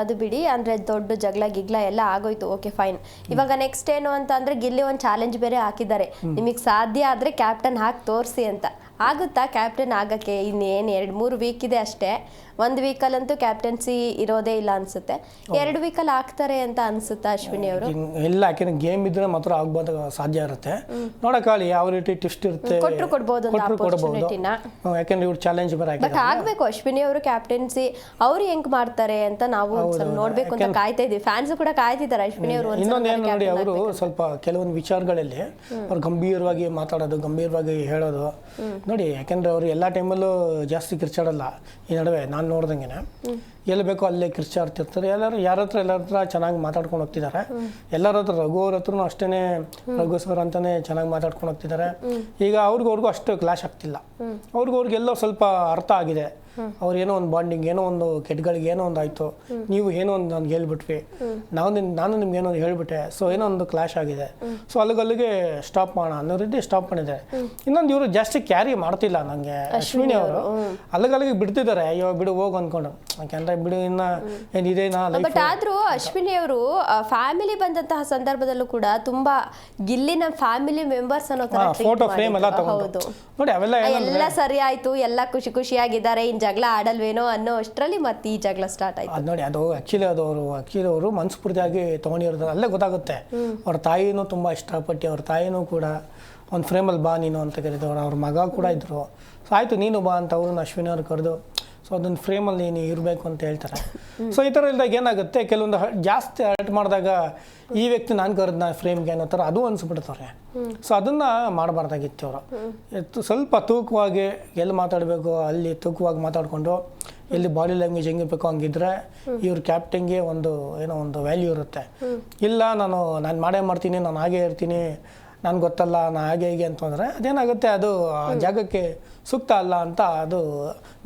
ಅದು ಬಿಡಿ, ಅಂದ್ರೆ ದೊಡ್ಡ ಜಗಳ ಗಿಗ್ಲ ಎಲ್ಲ ಆಗೋಯ್ತು, ಓಕೆ ಫೈನ್. ಇವಾಗ ನೆಕ್ಸ್ಟ್ ಏನು ಅಂತ ಅಂದ್ರೆ ಗಿಲ್ಲಿ ಒಂದು ಚಾಲೆಂಜ್ ಬೇರೆ ಹಾಕಿದ್ದಾರೆ, ನಿಮಗೆ ಸಾಧ್ಯ ಆದ್ರೆ ಕ್ಯಾಪ್ಟನ್ ಹಾಕಿ ತೋರಿಸಿ ಅಂತ. ಆಗುತ್ತಾ ಕ್ಯಾಪ್ಟನ್ ಆಗಕ್ಕೆ? ಇನ್ನೇನು 2-3 ವೀಕ್ ಇದೆ ಅಷ್ಟೇ, ಒಂದು ವೀಕಲ್ಲಂತೂ ಕ್ಯಾಪ್ಟನ್ಸಿ ಇರೋದೇ ಇಲ್ಲ ಅನ್ಸುತ್ತೆ. 2 ವೀಕಲ್ಲಿ ಆಗ್ತಾರೆ ಅಂತ ಅನ್ಸುತ್ತಾ ಅಶ್ವಿನಿ ಅವರು? ಇಲ್ಲ, ಯಾಕೆಂದ್ರೆ ಗೇಮ್ ಇದ್ರೆ ಮಾತ್ರ ಆಗ್ಬೋದು, ಸಾಧ್ಯ ಇರುತ್ತೆ. ನೋಡಕ್ಕಾಗಲಿ ಯಾವ ರೀತಿ ಟ್ವಿಸ್ಟ್ ಇರುತ್ತೆ, ಕೊಡ್ಬೋದು ಯಾಕೆಂದ್ರೆ ಇವ್ರು ಚಾಲೆಂಜ್ ಬೇರೆ ಬಟ್ ಆಗ್ಬೇಕು ಅಶ್ವಿನಿ ಅವರು ಕ್ಯಾಪ್ಟನ್ಸಿ ಅವ್ರು ಹೆಂಗ್ ಮಾಡ್ತಾರೆ ಅಂತ ನಾವು ನೋಡ್ಬೇಕು ಅಂತ ಕಾಯ್ತಾ ಇದೀವಿ. ಫ್ಯಾನ್ಸ್ ಕೂಡ ಕಾಯ್ತಿದ್ದಾರೆ ಅಶ್ವಿನಿ ಅವರು. ಇನ್ನೊಂದೇನು ನೋಡಿ, ಅವರು ಸ್ವಲ್ಪ ಕೆಲವೊಂದು ವಿಚಾರಗಳಲ್ಲಿ ಅವ್ರು ಗಂಭೀರವಾಗಿ ಮಾತಾಡೋದು, ಗಂಭೀರವಾಗಿ ಹೇಳೋದು ನೋಡಿ. ಯಾಕೆಂದ್ರೆ ಅವರು ಎಲ್ಲ ಟೈಮಲ್ಲೂ ಜಾಸ್ತಿ ಕಿರ್ಚಾಡಲ್ಲ. ಈ ನಡುವೆ ನಾನು ನೋಡ್ದಂಗೆನೆ ಎಲ್ಲಿ ಬೇಕೋ ಅಲ್ಲೇ ಕಿರ್ಚಾಡ್ತಿರ್ತಾರೆ. ಎಲ್ಲರ ಹತ್ರ ಚೆನ್ನಾಗಿ ಮಾತಾಡ್ಕೊಂಡು ಹೋಗ್ತಿದ್ದಾರೆ. ಎಲ್ಲರ ಹತ್ರ ರಘು ಅವ್ರ ಹತ್ರನೂ ಅಷ್ಟೇ, ರಘು ಸರ್ ಅಂತಾನೆ ಚೆನ್ನಾಗಿ ಮಾತಾಡ್ಕೊಂಡು ಹೋಗ್ತಿದ್ದಾರೆ. ಈಗ ಅವ್ರಿಗೂ ಅಷ್ಟು ಕ್ಲಾಶ್ ಆಗ್ತಿಲ್ಲ. ಅವ್ರಿಗೆಲ್ಲೋ ಸ್ವಲ್ಪ ಅರ್ಥ ಆಗಿದೆ. ಅವ್ರು ಏನೋ ಒಂದು ಬಾಂಡಿಂಗ್, ಏನೋ ಒಂದು ಕೆಟ್ಟಗಳಿಗೆ ಏನೋ ಒಂದು ಆಯಿತು, ನೀವು ಏನೋ ಒಂದು ನನಗೆ ಹೇಳ್ಬಿಟ್ರಿ, ನಾನು ನಿಮ್ಗೆ ಏನೋ ಹೇಳ್ಬಿಟ್ಟೆ, ಸೊ ಏನೋ ಒಂದು ಕ್ಲಾಶ್ ಆಗಿದೆ, ಸೊ ಅಲ್ಲಿಗೆ ಸ್ಟಾಪ್ ಮಾಡೋಣ ಅನ್ನೋ ರೀತಿ ಸ್ಟಾಪ್ ಮಾಡಿದ್ದಾರೆ. ಇನ್ನೊಂದು ಇವರು ಜಾಸ್ತಿ ಕ್ಯಾರಿ ಮಾಡ್ತಿಲ್ಲ ನನಗೆ ಅಶ್ವಿನಿ ಅವರು. ಅಲ್ಲಿಗೆ ಬಿಡ್ತಿದ್ದಾರೆ, ಅಯ್ಯೋ ಬಿಡು ಹೋಗು ಅಂದ್ಕೊಂಡು. ಯಾಕೆಂದ್ರೆ ಬಿಡು ಇನ್ನ ಏನಿದೆ ಬಟ್ ಆದ್ರೂ ಅಶ್ವಿನಿ ಅವರು ಫ್ಯಾಮಿಲಿ ಬಂದಂತಹ ಸಂದರ್ಭದಲ್ಲೂ ಕೂಡ ತುಂಬಾ ಗಿಲ್ಲಿನ ಫ್ಯಾಮಿಲಿ ಮೆಂಬರ್ಸ್ ಅನ್ನೋ ತರ ಫೋಟೋ ಫ್ರೇಮ್ ಎಲ್ಲ ತಗೊಂಡು ನೋಡಿ, ಅವೆಲ್ಲ ಎಲ್ಲ ಸರಿ ಆಯ್ತು, ಎಲ್ಲ ಖುಷಿಯಾಗಿದ್ದಾರೆ, ಇನ್ ಜಗಳ ಆಡಲ್ವೇನೋ ಅನ್ನೋ ಅಷ್ಟರಲ್ಲಿ ಮತ್ತೆ ಈ ಜಗಳ ಸ್ಟಾರ್ಟ್ ಆಯ್ತು. ಅದು ನೋಡಿ, ಅದು ಆಕ್ಚುಲಿ ಅವರು ಮನಸ್ಫೂರ್ತಿಯಾಗಿ ತಗೊಂಡಿರ್ತಾರೆ. ಅಲ್ಲೇ ಗೊತ್ತಾಗುತ್ತೆ. ಅವ್ರ ತಾಯಿನೂ ತುಂಬಾ ಇಷ್ಟಪಟ್ಟು, ಅವ್ರ ತಾಯಿನೂ ಕೂಡ ಒಂದು ಫ್ರೇಮಲ್ಲಿ ಬಾ ನೀನು ಅಂತ ಕರೀತವ್ರು. ಅವ್ರ ಮಗ ಕೂಡ ಇದ್ರು. ಸೊ ಆಯ್ತು ನೀನು ಬಾ ಅಂತ ಅವ್ರನ್ನ ಅಶ್ವಿನಿ ಅವ್ರು ಕರೆದು, ಸೊ ಅದೊಂದು ಫ್ರೇಮಲ್ಲಿ ನೀನು ಇರಬೇಕು ಅಂತ ಹೇಳ್ತಾರೆ. ಸೊ ಈ ಥರ ಇಲ್ದಾಗ ಏನಾಗುತ್ತೆ, ಕೆಲವೊಂದು ಜಾಸ್ತಿ ಹರ್ಟ್ ಮಾಡಿದಾಗ ಈ ವ್ಯಕ್ತಿ ನಾನು ಕರೆದ್ನ ಫ್ರೇಮ್ಗೆ ಅನ್ನೋ ಥರ ಅದು ಅನ್ಸ್ಬಿಡ್ತವ್ರೆ. ಸೊ ಅದನ್ನು ಮಾಡಬಾರ್ದಾಗಿತ್ತು ಅವರು. ಸ್ವಲ್ಪ ತೂಕವಾಗಿ ಎಲ್ಲಿ ಮಾತಾಡಬೇಕು ಅಲ್ಲಿ ತೂಕವಾಗಿ ಮಾತಾಡಿಕೊಂಡು, ಎಲ್ಲಿ ಬಾಡಿ ಲ್ಯಾಂಗ್ವೇಜ್ ಹೆಂಗಿರ್ಬೇಕು ಹಂಗಿದ್ರೆ ಇವ್ರ ಕ್ಯಾಪ್ಟನ್ಗೆ ಒಂದು ಏನೋ ಒಂದು ವ್ಯಾಲ್ಯೂ ಇರುತ್ತೆ. ಇಲ್ಲ ನಾನು ಮಾಡೇ ಮಾಡ್ತೀನಿ, ನಾನು ಹಾಗೇ ಇರ್ತೀನಿ, ನನಗೆ ಗೊತ್ತಲ್ಲ ನಾ ಹಾಗೆ ಹೀಗೆ ಅಂತಂದರೆ ಅದೇನಾಗುತ್ತೆ, ಅದು ಆ ಜಾಗಕ್ಕೆ ಸೂಕ್ತ ಅಲ್ಲ ಅಂತ ಅದು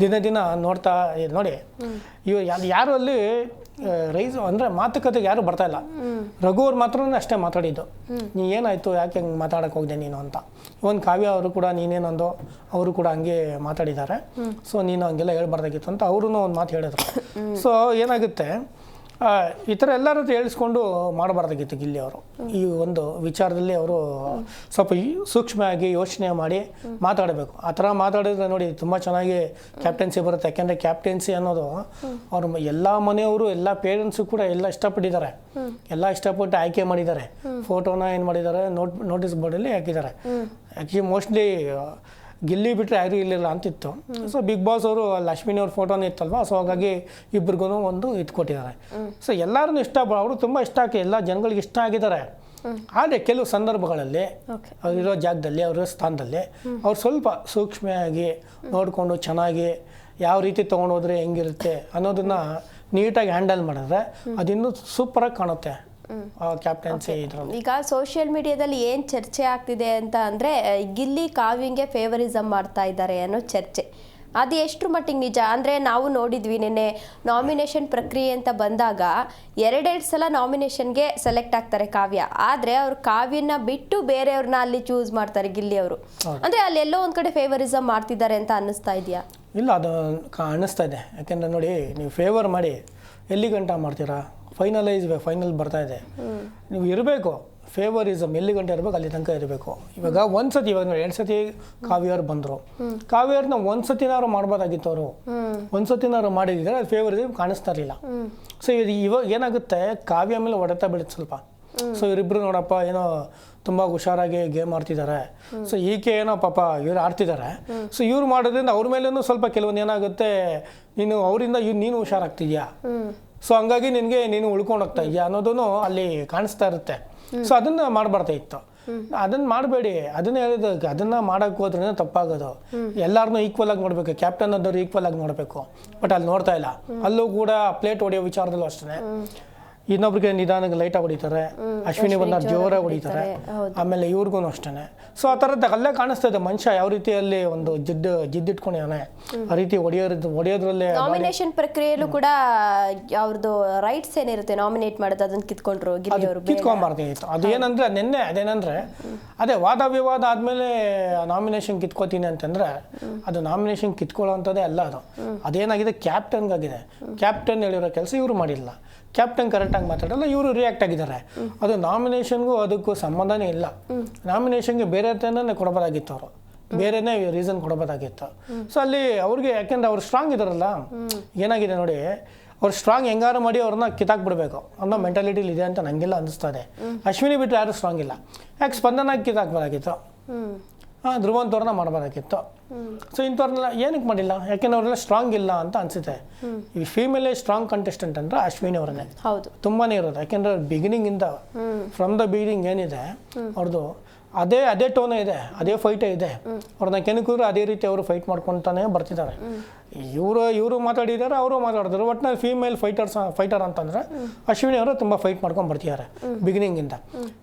ದಿನ ನೋಡ್ತಾ ನೋಡಿ. ಇವ್ ಯಾರು ಅಲ್ಲಿ ರೈಸ್ ಅಂದರೆ ಮಾತುಕತೆಗೆ ಯಾರು ಬರ್ತಾ ಇಲ್ಲ. ರಘು ಅವ್ರು ಮಾತ್ರ ಅಷ್ಟೇ ಮಾತಾಡಿದ್ದು, ನೀ ಏನಾಯ್ತು, ಯಾಕೆ ಹಂಗೆ ಮಾತಾಡಕ್ಕೆ ಹೋಗಿದೆ ನೀನು ಅಂತ. ಒಂದು ಕಾವ್ಯ ಅವರು ಕೂಡ ನೀನೇನಂದೋ ಅವರು ಕೂಡ ಹಂಗೆ ಮಾತಾಡಿದ್ದಾರೆ. ಸೊ ನೀನು ಹಂಗೆಲ್ಲ ಹೇಳ್ಬಾರ್ದಾಗಿತ್ತು ಅಂತ ಅವರು ಒಂದು ಮಾತು ಹೇಳಿದ್ರು. ಸೊ ಏನಾಗುತ್ತೆ, ಈ ಥರ ಎಲ್ಲರ ಹತ್ರ ಹೇಳಿಸ್ಕೊಂಡು ಮಾಡಬಾರ್ದಾಗಿತ್ತು ಗಿಲ್ಲಿ ಅವರು. ಈ ಒಂದು ವಿಚಾರದಲ್ಲಿ ಅವರು ಸ್ವಲ್ಪ ಸೂಕ್ಷ್ಮವಾಗಿ ಯೋಚನೆ ಮಾಡಿ ಮಾತಾಡಬೇಕು. ಆ ಥರ ಮಾತಾಡಿದ್ರೆ ನೋಡಿ ತುಂಬ ಚೆನ್ನಾಗಿ ಕ್ಯಾಪ್ಟನ್ಸಿ ಬರುತ್ತೆ. ಯಾಕೆಂದರೆ ಕ್ಯಾಪ್ಟನ್ಸಿ ಅನ್ನೋದು ಅವ್ರ ಎಲ್ಲ ಮನೆಯವರು, ಎಲ್ಲ ಪೇರೆಂಟ್ಸು ಕೂಡ ಎಲ್ಲ ಇಷ್ಟಪಟ್ಟಿದ್ದಾರೆ, ಎಲ್ಲ ಇಷ್ಟಪಟ್ಟು ಆಯ್ಕೆ ಮಾಡಿದ್ದಾರೆ. ಫೋಟೋನ ಏನು ಮಾಡಿದ್ದಾರೆ, ನೋಟಿಸ್ ಬೋರ್ಡಲ್ಲಿ ಹಾಕಿದ್ದಾರೆ. ಆ್ಯಕ್ಚುಲಿ ಮೋಸ್ಟ್ಲಿ ಗಿಲ್ಲಿ ಬಿಟ್ಟರೆ ಯಾರು ಇಲ್ಲಿಲ್ಲ ಅಂತಿತ್ತು. ಸೊ ಬಿಗ್ ಬಾಸ್ ಅವರು ಅಲ್ಲಿ ಅಶ್ವಿನಿ ಅವ್ರ ಫೋಟೋನೇ ಇತ್ತಲ್ವ, ಸೊ ಹಾಗಾಗಿ ಇಬ್ರಿಗೂ ಒಂದು ಕೊಟ್ಟಿದ್ದಾರೆ. ಸೊ ಎಲ್ಲರೂ ಅವರು ತುಂಬ ಇಷ್ಟ ಆಗಿ ಎಲ್ಲ ಜನಗಳಿಗೆ ಇಷ್ಟ ಆಗಿದ್ದಾರೆ. ಆದರೆ ಕೆಲವು ಸಂದರ್ಭಗಳಲ್ಲಿ ಅವರಿರೋ ಜಾಗದಲ್ಲಿ, ಅವರಿರೋ ಸ್ಥಾನದಲ್ಲಿ ಅವ್ರು ಸ್ವಲ್ಪ ಸೂಕ್ಷ್ಮವಾಗಿ ನೋಡಿಕೊಂಡು ಚೆನ್ನಾಗಿ ಯಾವ ರೀತಿ ತೊಗೊಂಡೋದ್ರೆ ಹೆಂಗಿರುತ್ತೆ ಅನ್ನೋದನ್ನ ನೀಟಾಗಿ ಹ್ಯಾಂಡಲ್ ಮಾಡಿದ್ರೆ ಅದಿನ್ನೂ ಸೂಪರಾಗಿ ಕಾಣುತ್ತೆ ಕ್ಯಾಪ್ಟನ್ಸಿ ಇದ್ರಲ್ಲಿ. ಈಗ ಸೋಷಿಯಲ್ ಮೀಡಿಯಾದಲ್ಲಿ ಏನು ಚರ್ಚೆ ಆಗ್ತಿದೆ ಅಂತ ಅಂದರೆ, ಗಿಲ್ಲಿ ಕಾವ್ಯಂಗೆ ಫೇವರಿಸಮ್ ಮಾಡ್ತಾ ಇದ್ದಾರೆ ಅನ್ನೋ ಚರ್ಚೆ. ಅದು ಎಷ್ಟರ ಮಟ್ಟಿಗೆ ನಿಜ ಅಂದರೆ, ನಾವು ನೋಡಿದ್ವಿ ನಿನ್ನೆ ನಾಮಿನೇಷನ್ ಪ್ರಕ್ರಿಯೆ ಅಂತ ಬಂದಾಗ 2 ಸಲ ನಾಮಿನೇಷನ್ಗೆ ಸೆಲೆಕ್ಟ್ ಆಗ್ತಾರೆ ಕಾವ್ಯ. ಆದರೆ ಅವ್ರು ಕಾವ್ಯನ ಬಿಟ್ಟು ಬೇರೆಯವ್ರನ್ನ ಅಲ್ಲಿ ಚೂಸ್ ಮಾಡ್ತಾರೆ ಗಿಲ್ಲಿ ಅವರು. ಅಂದರೆ ಅಲ್ಲಿ ಎಲ್ಲೋ ಒಂದು ಕಡೆ ಫೇವರಿಸಮ್ ಮಾಡ್ತಿದ್ದಾರೆ ಅಂತ ಅನ್ನಿಸ್ತಾ ಇದೆಯಾ? ಇಲ್ಲ, ಅದು ಅನ್ನಿಸ್ತಾ ಇದೆ. ಯಾಕೆಂದರೆ ನೋಡಿ, ನೀವು ಫೇವರ್ ಮಾಡಿ ಎಲ್ಲಿ ಗಂಟ ಮಾಡ್ತೀರಾ? ಫೈನಲ್ ಬರ್ತಾ ಇದೆ. ನೀವು ಇರಬೇಕು, ಫೇವರಿಸಮ್ ಎಲ್ಲಿ ಗಂಟೆ ಇರಬೇಕು ಅಲ್ಲಿ ತನಕ ಇರಬೇಕು. ಇವಾಗ ಒಂದ್ಸತಿ, ಇವಾಗ 2 ಸತಿ ಕಾವ್ಯವ್ರು ಬಂದರು. ಕಾವ್ಯವ್ರನ್ನ ಒಂದ್ಸತಿನಾರು ಮಾಡ್ಬೋದಾಗಿತ್ತು. ಅವರು ಒಂದ್ಸತಿನಾರು ಮಾಡಿದ್ರೆ ಅದು ಫೇವರಿಸಮ್ ಕಾಣಿಸ್ತಾ ಇರಲಿಲ್ಲ. ಸೊ ಇವಾಗ ಏನಾಗುತ್ತೆ, ಕಾವ್ಯ ಮೇಲೆ ಹೊಡೆತ ಬೀಳುತ್ತೆ ಸ್ವಲ್ಪ. ಸೊ ಇವರಿಬ್ರು ನೋಡಪ್ಪ ಏನೋ ತುಂಬ ಹುಷಾರಾಗಿ ಗೇಮ್ ಆಡ್ತಿದ್ದಾರೆ. ಸೊ ಈಕೆ ಏನೋ ಪಾಪ ಇವ್ರು ಆಡ್ತಿದ್ದಾರೆ. ಸೊ ಇವ್ರು ಮಾಡೋದ್ರಿಂದ ಅವ್ರ ಮೇಲೂ ಸ್ವಲ್ಪ ಕೆಲವೊಂದು ಏನಾಗುತ್ತೆ, ನೀನು ಅವರಿಂದ ನೀನು ಹುಷಾರಾಗ್ತಿದ್ಯಾ, ಸೊ ಹಂಗಾಗಿ ನೀನು ಉಳ್ಕೊಂಡು ಹೋಗ್ತಾ ಇದೆಯಾ ಅನ್ನೋದನ್ನು ಅಲ್ಲಿ ಕಾಣಿಸ್ತಾ ಇರುತ್ತೆ. ಸೊ ಅದನ್ನ ಮಾಡಬಾರ್ದಾಗಿತ್ತು. ಅದನ್ನ ಮಾಡಬೇಡಿ. ಅದನ್ನ ಹೇಳಿದಾಗ ಅದನ್ನ ಮಾಡಕ್ಕೆ ಹೋದ್ರೆ ತಪ್ಪಾಗೋದು. ಎಲ್ಲಾರನ್ನೂ ಈಕ್ವಲ್ ಆಗಿ ನೋಡ್ಬೇಕು, ಕ್ಯಾಪ್ಟನ್ ಆದವ್ರು ಈಕ್ವಲ್ ಆಗಿ ನೋಡಬೇಕು. ಬಟ್ ಅಲ್ಲಿ ನೋಡ್ತಾ ಇಲ್ಲ. ಅಲ್ಲೂ ಕೂಡ ಪ್ಲೇಟ್ ಹೊಡೆಯೋ ವಿಚಾರದಲ್ಲೂ ಅಷ್ಟೇ ಇನ್ನೊಬ್ರಿಗೆ ನಿಧಾನಕ್ಕೆ ಲೈಟಾಗಿ ಹೊಡಿತಾರೆ, ಅಶ್ವಿನಿ ಬಂದವ್ರು ಜೋರಾಗಿ ಹೊಡಿತಾರೆ, ಆಮೇಲೆ ಇವ್ರಿಗೂ ಅಷ್ಟೇ. ಸೊ ಆ ಥರದ್ದು ಅಲ್ಲೇ ಕಾಣಿಸ್ತಾ ಇದೆ ಮನುಷ್ಯ ಯಾವ ರೀತಿಯಲ್ಲಿ ಒಂದು ಜಿದ್ದಿಟ್ಕೊಂಡಿದ್ದಾನೆ, ಆ ರೀತಿ ಹೊಡೆಯೋದ್ರಲ್ಲೇ. ನಾಮಿನೇಷನ್ ಪ್ರಕ್ರಿಯೆಯಲ್ಲೂ ಕೂಡ ಅವ್ರದ್ದು ರೈಟ್ಸ್ ಏನಿರುತ್ತೆ ನಾಮಿನೇಟ್ ಮಾಡೋದು, ಅದನ್ನ ಕಿತ್ಕೊಂಡ್ರು ಗಿಲ್ಲಿ ಅವರು. ಕಿತ್ಕೊಂಬಾರ್ದಾಗಿತ್ತು. ಅದು ಏನಂದ್ರೆ ನಿನ್ನೆ ಅದೇ ವಾದ ವಿವಾದ ಆದ್ಮೇಲೆ ನಾಮಿನೇಷನ್ ಕಿತ್ಕೋತೀನಿ ಅಂತಂದ್ರೆ ಅದು ನಾಮಿನೇಷನ್ ಕಿತ್ಕೊಳ್ಳೋ ಅಂಥದ್ದೇ ಅಲ್ಲ. ಅದೇನಾಗಿದೆ, ಕ್ಯಾಪ್ಟನ್ಗಾಗಿದೆ. ಕ್ಯಾಪ್ಟನ್ ಹೇಳಿರೋ ಕೆಲಸ ಇವರು ಮಾಡಿಲ್ಲ. ಕ್ಯಾಪ್ಟನ್ ಕರೆಕ್ಟಾಗಿ ಮಾತಾಡಲ್ಲ, ಇವರು ರಿಯಾಕ್ಟ್ ಆಗಿದ್ದಾರೆ. ಅದು ನಾಮಿನೇಷನ್ಗೂ ಅದಕ್ಕೂ ಸಂಬಂಧನೇ ಇಲ್ಲ. ನಾಮಿನೇಷನ್ಗೆ ಬೇರೆ ತಂದೇ ಕೊಡಬಾರಾಗಿತ್ತು ಅವರು. ಬೇರೆನೇ ರೀಸನ್ ಕೊಡಬೇಕಾಗಿತ್ತು. ಸೊ ಅಲ್ಲಿ ಅವ್ರಿಗೆ ಯಾಕೆಂದ್ರೆ ಅವ್ರು ಸ್ಟ್ರಾಂಗ್ ಇದಾರಲ್ಲ, ಏನಾಗಿದೆ ನೋಡಿ, ಅವ್ರು ಸ್ಟ್ರಾಂಗ್ ಹೆಂಗಾರು ಮಾಡಿ ಅವ್ರನ್ನ ಕಿತ್ತಾಕ್ಬಿಡ್ಬೇಕು ಅನ್ನೋ ಮೆಂಟಾಲಿಟಿಲಿ ಇದೆ ಅಂತ ನನಗೆಲ್ಲ ಅನಿಸ್ತಾ ಇದೆ. ಅಶ್ವಿನಿ ಬಿಟ್ಟರೆ ಯಾರು ಸ್ಟ್ರಾಂಗ್ ಇಲ್ಲ. ಯಾಕೆ ಸ್ಪಂದನ ಕಿತ್ತಾಕ್ಬೋದಾಗಿತ್ತು, ಧ್ರುವಂತ್ ಅವ್ರನ್ನ ಮಾಡಬೇಕಾಗಿತ್ತು. ಸೊ ಇಂಥವ್ರನ್ನೆಲ್ಲ ಏನಕ್ಕೆ ಮಾಡಿಲ್ಲ, ಯಾಕೆಂದ್ರೆ ಅವ್ರೆಲ್ಲ ಸ್ಟ್ರಾಂಗ್ ಇಲ್ಲ ಅಂತ ಅನ್ಸುತ್ತೆ. ಈ ಫೀಮೇಲ್ ಸ್ಟ್ರಾಂಗ್ ಕಂಟೆಸ್ಟೆಂಟ್ ಅಂದ್ರೆ ಅಶ್ವಿನಿ ಅವರನ್ನೇ ಹೌದು, ತುಂಬಾನೇ ಇರೋದು. ಯಾಕೆಂದ್ರೆ ಬಿಗಿನಿಂಗ್ ಇಂದ ಫ್ರಮ್ ದ ಬಿಗಿನಿಂಗ್ ಏನಿದೆ ಅವ್ರದ್ದು ಅದೇ ಟೋನೇ ಇದೆ, ಅದೇ ಫೈಟೇ ಇದೆ. ಅವ್ರನ್ನ ಕೆಣಕಿದ್ರು ಅದೇ ರೀತಿ ಅವರು ಫೈಟ್ ಮಾಡ್ಕೊತಾನೆ ಬರ್ತಿದ್ದಾರೆ. ಇವರು ಮಾತಾಡಿದ್ದಾರೆ, ಅವರು ಮಾತಾಡಿದ್ರು. ಒಟ್ಟಿನಲ್ಲಿ ಫೀಮೇಲ್ ಫೈಟರ್ ಅಂತಂದ್ರೆ ಅಶ್ವಿನಿ ಅವರು ತುಂಬ ಫೈಟ್ ಮಾಡ್ಕೊಂಡು ಬರ್ತಿದ್ದಾರೆ ಬಿಗಿನಿಂಗಿಂದ.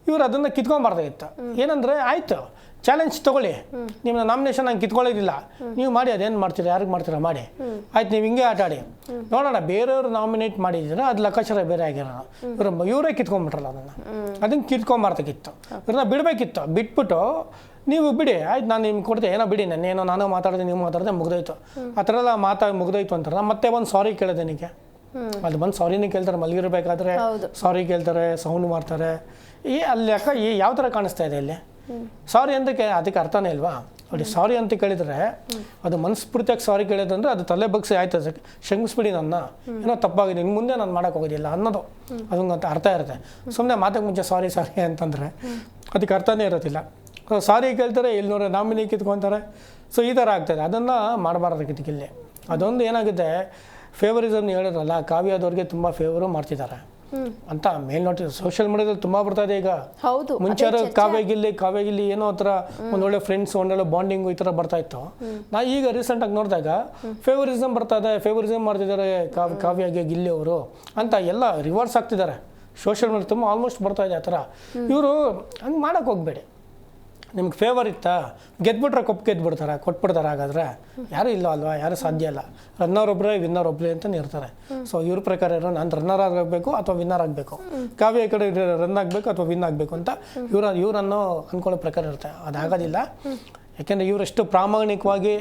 ಇವ್ರು ಅದನ್ನ ಕಿತ್ಕೊಂಡ್ಬಾರ್ದಾಗಿತ್ತು. ಏನಂದ್ರೆ ಆಯ್ತು, ಚಾಲೆಂಜ್ ತಗೊಳ್ಳಿ, ನಿಮ್ಮನ್ನ ನಾಮಿನೇಷನ್ ನಂಗೆ ಕಿತ್ಕೊಳ್ಳೋದಿಲ್ಲ, ನೀವು ಮಾಡಿ, ಅದೇನು ಮಾಡ್ತೀರಾ, ಯಾರಿಗೆ ಮಾಡ್ತೀರಾ ಮಾಡಿ, ಆಯ್ತು ನೀವು ಹಿಂಗೆ ಆಟ ಆಡಿ ನೋಡೋಣ. ಬೇರೆಯವ್ರು ನಾಮಿನೇಟ್ ಮಾಡಿದ್ರೆ ಅದು ಲೆಕ್ಕಾಚಾರ ಬೇರೆ ಆಗಿರೋಣ. ಇವರೇ ಕಿತ್ಕೊಂಡ್ಬಿಟ್ರಲ್ಲ ಅದನ್ನ ಕಿತ್ಕೊಂಬಾರ್ದಾಗಿತ್ತು. ಇವ್ರನ್ನ ಬಿಡಬೇಕಿತ್ತು. ಬಿಟ್ಬಿಟ್ಟು ನೀವು ಬಿಡಿ, ಆಯ್ತು ನಾನು ನಿಮ್ಗೆ ಕೊಡ್ತೆ, ಏನೋ ಬಿಡಿ, ನಾನು ಮಾತಾಡಿದೆ, ನೀವು ಮಾತಾಡಿದೆ, ಮುಗ್ದೋಯ್ತು. ಆ ಥರ ಎಲ್ಲ ಮುಗ್ದೋಯ್ತು ಅಂತಾರಲ್ಲ. ಮತ್ತೆ ಒಂದು ಸಾರಿ ಕೇಳಿದೆ ನನಗೆ, ಅದು ಬಂದು ಸಾರಿನೇ ಕೇಳ್ತಾರೆ. ಮಲಗಿರ್ಬೇಕಾದ್ರೆ ಸಾರಿ ಕೇಳ್ತಾರೆ, ಸೌಂಡ್ ಮಾಡ್ತಾರೆ. ಅಲ್ಲಿ ಅಕ್ಕ ಯಾವ ಥರ ಕಾಣಿಸ್ತಾ ಇದೆ ಇಲ್ಲಿ ಸಾರಿ ಅಂತ ಅದಕ್ಕೆ ಅರ್ಥನೇ ಇಲ್ವಾ? ನೋಡಿ, ಸಾರಿ ಅಂತ ಕೇಳಿದ್ರೆ ಅದು ಮನಸ್ಫೂರ್ತಿಯಾಗಿ ಸಾರಿ ಕೇಳಿದ್ರೆ ಅದು ತಲೆ ಬಗ್ಸಿ ಆಯ್ತು, ಕ್ಷಮಿಸ್ಬಿಡಿ, ನನ್ನ ಏನೋ ತಪ್ಪಾಗಿದೆ, ಇನ್ನು ಮುಂದೆ ನಾನು ಮಾಡೋಕೆ ಹೋಗೋದಿಲ್ಲ ಅನ್ನೋದು ಅದೊಂದು ಅರ್ಥ ಇರುತ್ತೆ. ಸುಮ್ಮನೆ ಮಾತಕ್ಕೆ ಮುಂಚೆ ಸಾರಿ ಅಂತಂದರೆ ಅದಕ್ಕೆ ಅರ್ಥನೇ ಇರೋದಿಲ್ಲ. ಸಾರಿ ಕೇಳ್ತಾರೆ, ಇಲ್ಲಿ ನೋಡಿ ನಾಮಿನಿ ಕಿತ್ಕೊತಾರೆ. ಸೊ ಈ ಥರ ಆಗ್ತದೆ, ಅದನ್ನು ಮಾಡಬಾರ್ದಾಗಿತ್ತು ಇಲ್ಲಿ. ಅದೊಂದು ಏನಾಗುತ್ತೆ, ಫೇವರಿಸಮ್ ಹೇಳಿದ್ರಲ್ಲ, ಕಾವ್ಯದವ್ರಿಗೆ ತುಂಬ ಫೇವರು ಮಾಡ್ತಿದ್ದಾರೆ ಅಂತ ಮೇಲ್ನೋಟ ಸೋಷಿಯಲ್ ಮೀಡಿಯಾದಲ್ಲಿ ತುಂಬಾ ಬರ್ತಾ ಇದೆ ಈಗ. ಹೌದು, ಮುಂಚೆ ಕಾವ್ಯಗಿಲ್ಲಿ ಏನೋ ಆ ಥರ ಒಂದೊಳ್ಳೆ ಫ್ರೆಂಡ್ಸ್, ಒಂದೊಳ್ಳೆ ಬಾಂಡಿಂಗು ಈ ಥರ ಬರ್ತಾ ಇತ್ತು. ನಾ ಈಗ ರೀಸೆಂಟಾಗಿ ನೋಡಿದಾಗ ಫೇವರಿಸಮ್ ಬರ್ತಾ ಇದೆ, ಫೇವರಿಸಮ್ ಮಾಡ್ತಿದ್ದಾರೆ ಕಾವ್ಯಗೆ ಗಿಲ್ಲಿ ಅವರು ಅಂತ ಎಲ್ಲ ರಿವರ್ಸ್ ಆಗ್ತಿದ್ದಾರೆ. ಸೋಷಿಯಲ್ ಮೀಡಿಯಾ ತುಂಬ ಆಲ್ಮೋಸ್ಟ್ ಬರ್ತಾ ಇದೆ ಆ ಥರ. ಇವರು ಹಂಗೆ ಮಾಡೋಕೆ ಹೋಗ್ಬೇಡಿ. ನಿಮ್ಗೆ ಫೇವರ್ ಇತ್ತಾ, ಗೆದ್ಬಿಟ್ರೆ ಗೆದ್ಬಿಡ್ತಾರೆ, ಕೊಟ್ಬಿಡ್ತಾರೆ. ಹಾಗಾದ್ರೆ ಯಾರು ಇಲ್ಲ ಅಲ್ವಾ, ಯಾರು ಸಾಧ್ಯ ಇಲ್ಲ. ರನ್ನರ್ ಒಬ್ಬರೇ ವಿನ್ನರ್ ಒಬ್ಬರೇ ಅಂತಲೇ ಇರ್ತಾರೆ. ಸೊ ಇವ್ರ ಪ್ರಕಾರ ಇರೋ ನಾನು ರನ್ನರ್ ಆಗಬೇಕು ಅಥವಾ ವಿನ್ನರ್ ಆಗಬೇಕು, ಕಾವ್ಯ ಕಡೆ ರನ್ ಆಗಬೇಕು ಅಥವಾ ವಿನ್ ಆಗಬೇಕು ಅಂತ ಇವರನ್ನು ಅಂದ್ಕೊಳ್ಳೋ ಪ್ರಕಾರ ಇರುತ್ತೆ. ಅದಾಗೋದಿಲ್ಲ. ಯಾಕೆಂದರೆ ಇವರೆಷ್ಟು ಪ್ರಾಮಾಣಿಕವಾಗಿ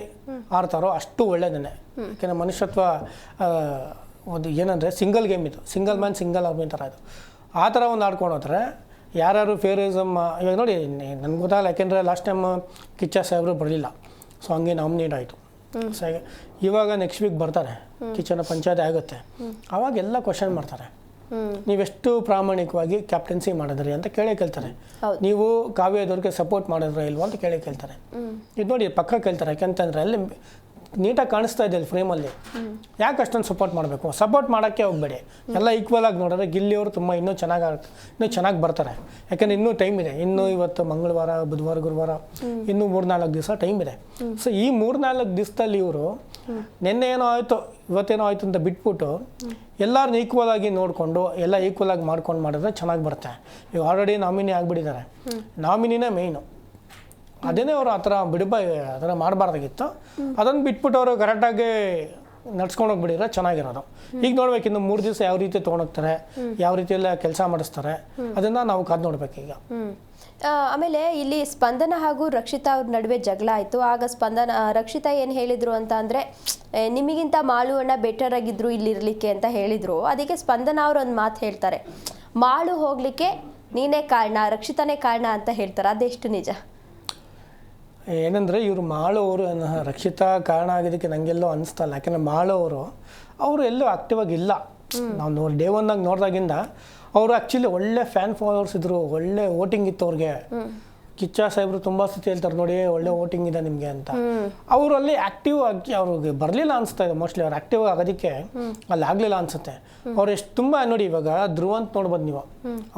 ಆಡ್ತಾರೋ ಅಷ್ಟು ಒಳ್ಳೆಯದೇ. ಯಾಕೆಂದರೆ ಮನುಷ್ಯತ್ವ ಒಂದು ಏನಂದರೆ ಸಿಂಗಲ್ ಗೇಮ್ ಇದು, ಸಿಂಗಲ್ ಮ್ಯಾನ್ ಸಿಂಗಲ್ ಆರ್ಮಿ ಥರ ಇದು. ಆ ಥರ ಒಂದು ಆಡ್ಕೊಂಡು ಹೋದ್ರೆ ಯಾರು ಫೇವರಿಸಮ್ ಇವಾಗ ನೋಡಿ, ನನ್ಗೆ ಗೊತ್ತಾಗಲ್ಲ. ಯಾಕೆಂದರೆ ಲಾಸ್ಟ್ ಟೈಮ್ ಕಿಚ್ಚ ಸಾಹೇಬರು ಬರಲಿಲ್ಲ, ಸೊ ಹಂಗೆ ನಾಮಿನೇಟ್ ಆಯಿತು. ಸೊ ಇವಾಗ ನೆಕ್ಸ್ಟ್ ವೀಕ್ ಬರ್ತಾರೆ, ಕಿಚ್ಚನ ಪಂಚಾಯತ್ ಆಗುತ್ತೆ. ಆವಾಗ ಎಲ್ಲ ಕ್ವಶನ್ ಮಾಡ್ತಾರೆ, ನೀವೆಷ್ಟು ಪ್ರಾಮಾಣಿಕವಾಗಿ ಕ್ಯಾಪ್ಟನ್ಸಿ ಮಾಡಿದ್ರಿ ಅಂತ ಕೇಳ್ತಾರೆ. ನೀವು ಕಾವ್ಯದವ್ರಿಗೆ ಸಪೋರ್ಟ್ ಮಾಡಿದ್ರ ಇಲ್ವಾ ಅಂತ ಕೇಳ್ತಾರೆ. ಇದು ನೋಡಿ ಪಕ್ಕ ಕೇಳ್ತಾರೆ. ಯಾಕೆಂತಂದ್ರೆ ಅಲ್ಲಿ ನೀಟಾಗಿ ಕಾಣಿಸ್ತಾ ಇದೆ ಅಲ್ಲಿ ಫ್ರೇಮಲ್ಲಿ. ಯಾಕೆ ಅಷ್ಟೊಂದು ಸಪೋರ್ಟ್ ಮಾಡಬೇಕು? ಸಪೋರ್ಟ್ ಮಾಡೋಕ್ಕೆ ಹೋಗಬೇಡಿ, ಎಲ್ಲ ಈಕ್ವಲ್ ಆಗಿ ನೋಡಿದ್ರೆ ಗಿಲ್ಲಿಯವರು ತುಂಬ ಇನ್ನೂ ಚೆನ್ನಾಗಿ ಬರ್ತಾರೆ. ಯಾಕೆಂದರೆ ಇನ್ನೂ ಟೈಮ್ ಇದೆ. ಇನ್ನೂ ಇವತ್ತು ಮಂಗಳವಾರ, ಬುಧವಾರ, ಗುರುವಾರ, ಇನ್ನೂ 3-4 ದಿವಸ ಟೈಮ್ ಇದೆ. ಸೊ ಈ 3-4 ದಿವಸದಲ್ಲಿ ಇವರು ನಿನ್ನೆ ಏನೋ ಆಯಿತು, ಇವತ್ತೇನೋ ಆಯಿತು ಅಂತ ಬಿಟ್ಬಿಟ್ಟು ಎಲ್ಲರನ್ನ ಈಕ್ವಲ್ ಆಗಿ ನೋಡಿಕೊಂಡು ಎಲ್ಲ ಈಕ್ವಲ್ ಆಗಿ ಮಾಡಿದ್ರೆ ಚೆನ್ನಾಗಿ ಬರುತ್ತೆ. ಈಗ ಆಲ್ರೆಡಿ ನಾಮಿನಿ ಆಗಿಬಿಟ್ಟಿದ್ದಾರೆ, ನಾಮಿನಿನೇ ಮೇಯ್ನು. ಅದೇನೇ ಅವರು ಆ ಥರ ಆ ಥರ ಮಾಡಬಾರ್ದಾಗಿತ್ತು. ಅದನ್ನು ಬಿಟ್ಬಿಟ್ಟು ಅವರು ಕರೆಕ್ಟಾಗಿ ನಡ್ಸ್ಕೊಂಡು ಹೋಗ್ಬಿಟ್ಟಿದ್ರೆ ಚೆನ್ನಾಗಿರೋದು. ಈಗ ನೋಡ್ಬೇಕು, ಇನ್ನು 3 ದಿವಸ ಯಾವ ರೀತಿ ತೊಗೊಂಡೋಗ್ತಾರೆ, ಯಾವ ರೀತಿಯೆಲ್ಲ ಕೆಲಸ ಮಾಡಿಸ್ತಾರೆ, ಅದನ್ನು ನಾವು ಕಾದು ನೋಡ್ಬೇಕೀಗ. ಆಮೇಲೆ ಇಲ್ಲಿ ಸ್ಪಂದನ ಹಾಗೂ ರಕ್ಷಿತಾ ಅವ್ರ ನಡುವೆ ಜಗಳ ಆಯಿತು. ಆಗ ರಕ್ಷಿತಾ ಏನು ಹೇಳಿದ್ರು ಅಂತ ಅಂದರೆ, ನಿಮಗಿಂತ ಮಾಳು ಅಣ್ಣ ಬೆಟರ್ ಆಗಿದ್ರು ಇಲ್ಲಿರಲಿಕ್ಕೆ ಅಂತ ಹೇಳಿದರು. ಅದಕ್ಕೆ ಸ್ಪಂದನ ಅವರು ಒಂದು ಮಾತು ಹೇಳ್ತಾರೆ, ಮಾಳು ಹೋಗಲಿಕ್ಕೆ ನೀನೇ ಕಾರಣ, ರಕ್ಷಿತಾನೇ ಕಾರಣ ಅಂತ ಹೇಳ್ತಾರೆ. ಅದೆಷ್ಟು ನಿಜ? ಏನಂದರೆ ಇವರು ಮಾಳು ಅವರು ರಕ್ಷಿತಾ ಕಾರಣ ಆಗಿದ್ದಕ್ಕೆ ನನಗೆಲ್ಲೋ ಅನಿಸ್ತಲ್ಲ. ಯಾಕೆಂದರೆ ಮಾಳು ಅವರು ಎಲ್ಲೂ ಆಕ್ಟಿವ್ ಆಗಿಲ್ಲ. ನಾವು ಡೇ 1 ನೋಡಿದಾಗಿಂದ ಅವರು ಆ್ಯಕ್ಚುಲಿ ಒಳ್ಳೆ ಫ್ಯಾನ್ ಫಾಲೋವರ್ಸ್ ಇದ್ರು, ಒಳ್ಳೆ ವೋಟಿಂಗ್ ಇತ್ತು ಅವ್ರಿಗೆ. ಕಿಚ್ಚ ಸಾಹೇಬರು ತುಂಬ ಸತಿ ಹೇಳ್ತಾರೆ, ನೋಡಿ ಒಳ್ಳೆ ವೋಟಿಂಗ್ ಇದೆ ನಿಮಗೆ ಅಂತ. ಅವರಲ್ಲಿ ಆಕ್ಟಿವ್ ಆಗಿ ಅವ್ರಿಗೆ ಬರಲಿಲ್ಲ ಅನಿಸ್ತಾ ಇದೆ. ಮೋಸ್ಟ್ಲಿ ಅವ್ರು ಆಕ್ಟಿವ್ ಆಗೋದಕ್ಕೆ ಅಲ್ಲಿ ಆಗಲಿಲ್ಲ ಅನ್ಸುತ್ತೆ. ಅವ್ರು ಎಷ್ಟು ತುಂಬ ನೋಡಿ, ಇವಾಗ ಧ್ರುವಂತ್ ನೋಡ್ಬೋದು ನೀವು,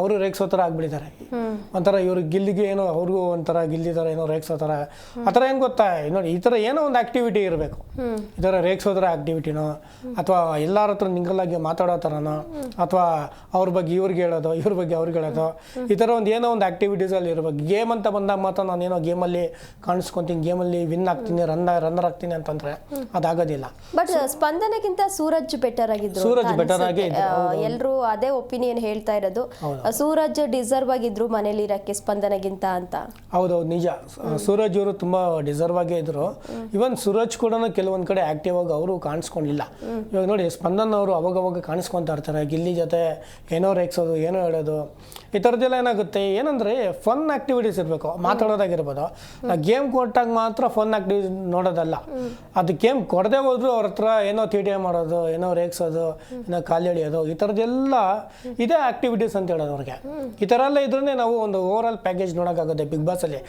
ಅವರು ರೇಗ್ಸೋ ಥರ ಆಗ್ಬಿಟ್ಟಿದ್ದಾರೆ. ಒಂಥರ ಇವ್ರು ಗಿಲ್ಲಿಗೆ ಏನೋ ಅವ್ರಿಗೂ ಒಂಥರ ಗಿಲ್ಲಿದಾರ ಏನೋ ರೇಗ್ಸೋ ಥರ ಆ ಥರ ಏನು ಗೊತ್ತಾ ನೋಡಿ, ಈ ಥರ ಏನೋ ಒಂದು ಆಕ್ಟಿವಿಟಿ ಇರಬೇಕು. ಈ ಥರ ರೇಗ್ಸೋ ಥರ ಆಕ್ಟಿವಿಟಿನೋ ಅಥವಾ ಎಲ್ಲರ ಹತ್ರ ನಿಂಗಲಾಗಿ ಮಾತಾಡೋ ಥರನೋ ಅಥವಾ ಅವ್ರ ಬಗ್ಗೆ ಇವ್ರಿಗೆ ಹೇಳೋದು, ಇವ್ರ ಬಗ್ಗೆ ಅವ್ರಿಗೆ ಹೇಳೋದು, ಈ ಥರ ಒಂದು ಏನೋ ಒಂದು ಆಕ್ಟಿವಿಟೀಸಲ್ಲಿ ಇರಬೇಕು. ಗೇಮ್ ಅಂತ ಬಂದಾಗ ಮಾತ್ರ ನಾನೇನೋ ಗೇಮಲ್ಲಿ ಕಾಣಿಸ್ಕೊತೀನಿ, ಗೇಮಲ್ಲಿ ವಿನ್ ಆಗ್ತೀನಿ, ರನ್ನರ್ ಆಗ್ತೀನಿ ಅಂತಂದ್ರೆ ಅದಾಗೋದಿಲ್ಲ. ಬಟ್ ಸ್ಪಂದನಕ್ಕಿಂತ ಸೂರಜ್ ಬೆಟರ್ ಆಗಿದ್ರು. ಸೂರಜ್ ಬೆಟರ್ ಆಗಿ ಎಲ್ಲರೂ ಅದೇ ಒಪಿನಿಯನ್ ಹೇಳ್ತಾ ಇರೋದು, ಸೂರಜ್ ಡಿಸರ್ವ್ ಆಗಿದ್ರು ಮನೇಲಿ ಇರಕ್ಕೆ ಸ್ಪಂದನಗಿಂತ ಅಂತ. ಹೌದೌದು, ನಿಜ. ಸೂರಜ್ ಅವರು ತುಂಬಾ ಡಿಸರ್ವ್ ಆಗೇ ಇದ್ರು. ಇವನ್ ಸೂರಜ್ ಕೂಡ ಕೆಲವೊಂದ್ ಕಡೆ ಆಕ್ಟಿವ್ ಆಗಿ ಅವರು ಕಾಣಿಸ್ಕೊಂಡಿಲ್ಲ. ಇವಾಗ ನೋಡಿ, ಸ್ಪಂದನ್ ಅವರು ಅವಾಗವಾಗ ಕಾಣಿಸ್ಕೊಂತಾ ಇರ್ತಾರೆ, ಗಿಲ್ಲಿ ಜೊತೆ ಏನೋ ರೇಗ್ಸೋದು, ಏನೋ ಹೇಳೋದು, ಈ ಥರದ್ದೆಲ್ಲ ಏನಾಗುತ್ತೆ ಏನಂದ್ರೆ ಫನ್ ಆಕ್ಟಿವಿಟೀಸ್ ಇರಬೇಕು. ಮಾಡಬೇಕು, ಮಾತಾಡೋದಾಗಿರ್ಬೋದು. ಗೇಮ್ ಕೊಟ್ಟಾಗ ಮಾತ್ರ ಫೋನ್ ಆಕ್ಟಿವ್ ನೋಡೋದಲ್ಲ. ಅದು ಗೇಮ್ ಕೊಡದೆ ಹೋದ್ರು ಅವ್ರ ಹತ್ರ ಏನೋ ತೀಟೆ ಮಾಡೋದು, ಏನೋ ರೇಗ್ಸೋದು, ಏನೋ ಕಾಲು ಎಳಿಯೋದು, ಈ ಥರದ್ದೆಲ್ಲ ಇದೇ ಆಕ್ಟಿವಿಟೀಸ್ ಅಂತ ಹೇಳೋದು ಅವ್ರಿಗೆ. ಈ ಥರ ಎಲ್ಲ ಇದ್ರೇ ನಾವು ಒಂದು ಓವರ್ ಆಲ್ ಪ್ಯಾಕೇಜ್ ನೋಡೋಕ್ಕಾಗುತ್ತೆ ಬಿಗ್ ಬಾಸಲ್ಲಿ.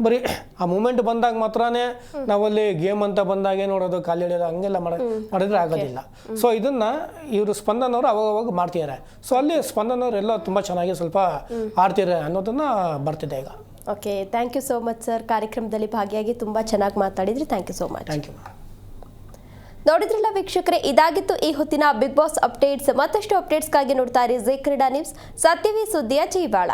ಬರೀ ಆ ಮೂಮೆಂಟ್ ಬಂದಾಗ ಮಾತ್ರನೇ ನಾವಲ್ಲಿ ಗೇಮ್ ಅಂತ ಬಂದಾಗೆ ನೋಡೋದು, ಕಾಲು ಎಳಿಯೋದು ಹಂಗೆಲ್ಲ ಮಾಡಿದ್ರೆ ಆಗೋದಿಲ್ಲ. ಸೊ ಇದನ್ನ ಇವರು ಸ್ಪಂದನ್ ಅವರು ಅವಾಗ ಮಾಡ್ತಿದ್ದಾರೆ. ಸೊ ಅಲ್ಲಿ ಸ್ಪಂದನ್ ಅವರು ಎಲ್ಲ ತುಂಬ ಚೆನ್ನಾಗಿ ಸ್ವಲ್ಪ ಆಡ್ತಿದ್ದಾರೆ ಅನ್ನೋದನ್ನ ಬರ್ತಿದೆ ಈಗ. Okay, thank you so much sir. ಕಾರ್ಯಕ್ರಮದಲ್ಲಿ ಭಾಗಿಯಾಗಿ ತುಂಬ ಚೆನ್ನಾಗಿ ಮಾತಾಡಿದ್ರಿ. Thank you so much. Thank you. ನೋಡಿದ್ರಲ್ಲ ವೀಕ್ಷಕರೇ, ಇದಾಗಿತ್ತು ಈ ಹೊತ್ತಿನ ಬಿಗ್ ಬಾಸ್ ಅಪ್ಡೇಟ್ಸ್. ಮತ್ತಷ್ಟು ಅಪ್ಡೇಟ್ಸ್ಗಾಗಿ ನೋಡ್ತಾ ಇರಿ ಜೀ ಕ್ರೀಡಾ ನ್ಯೂಸ್, ಸತ್ಯವೇ ಸುದ್ದಿಯ ಜೀವಾಳ.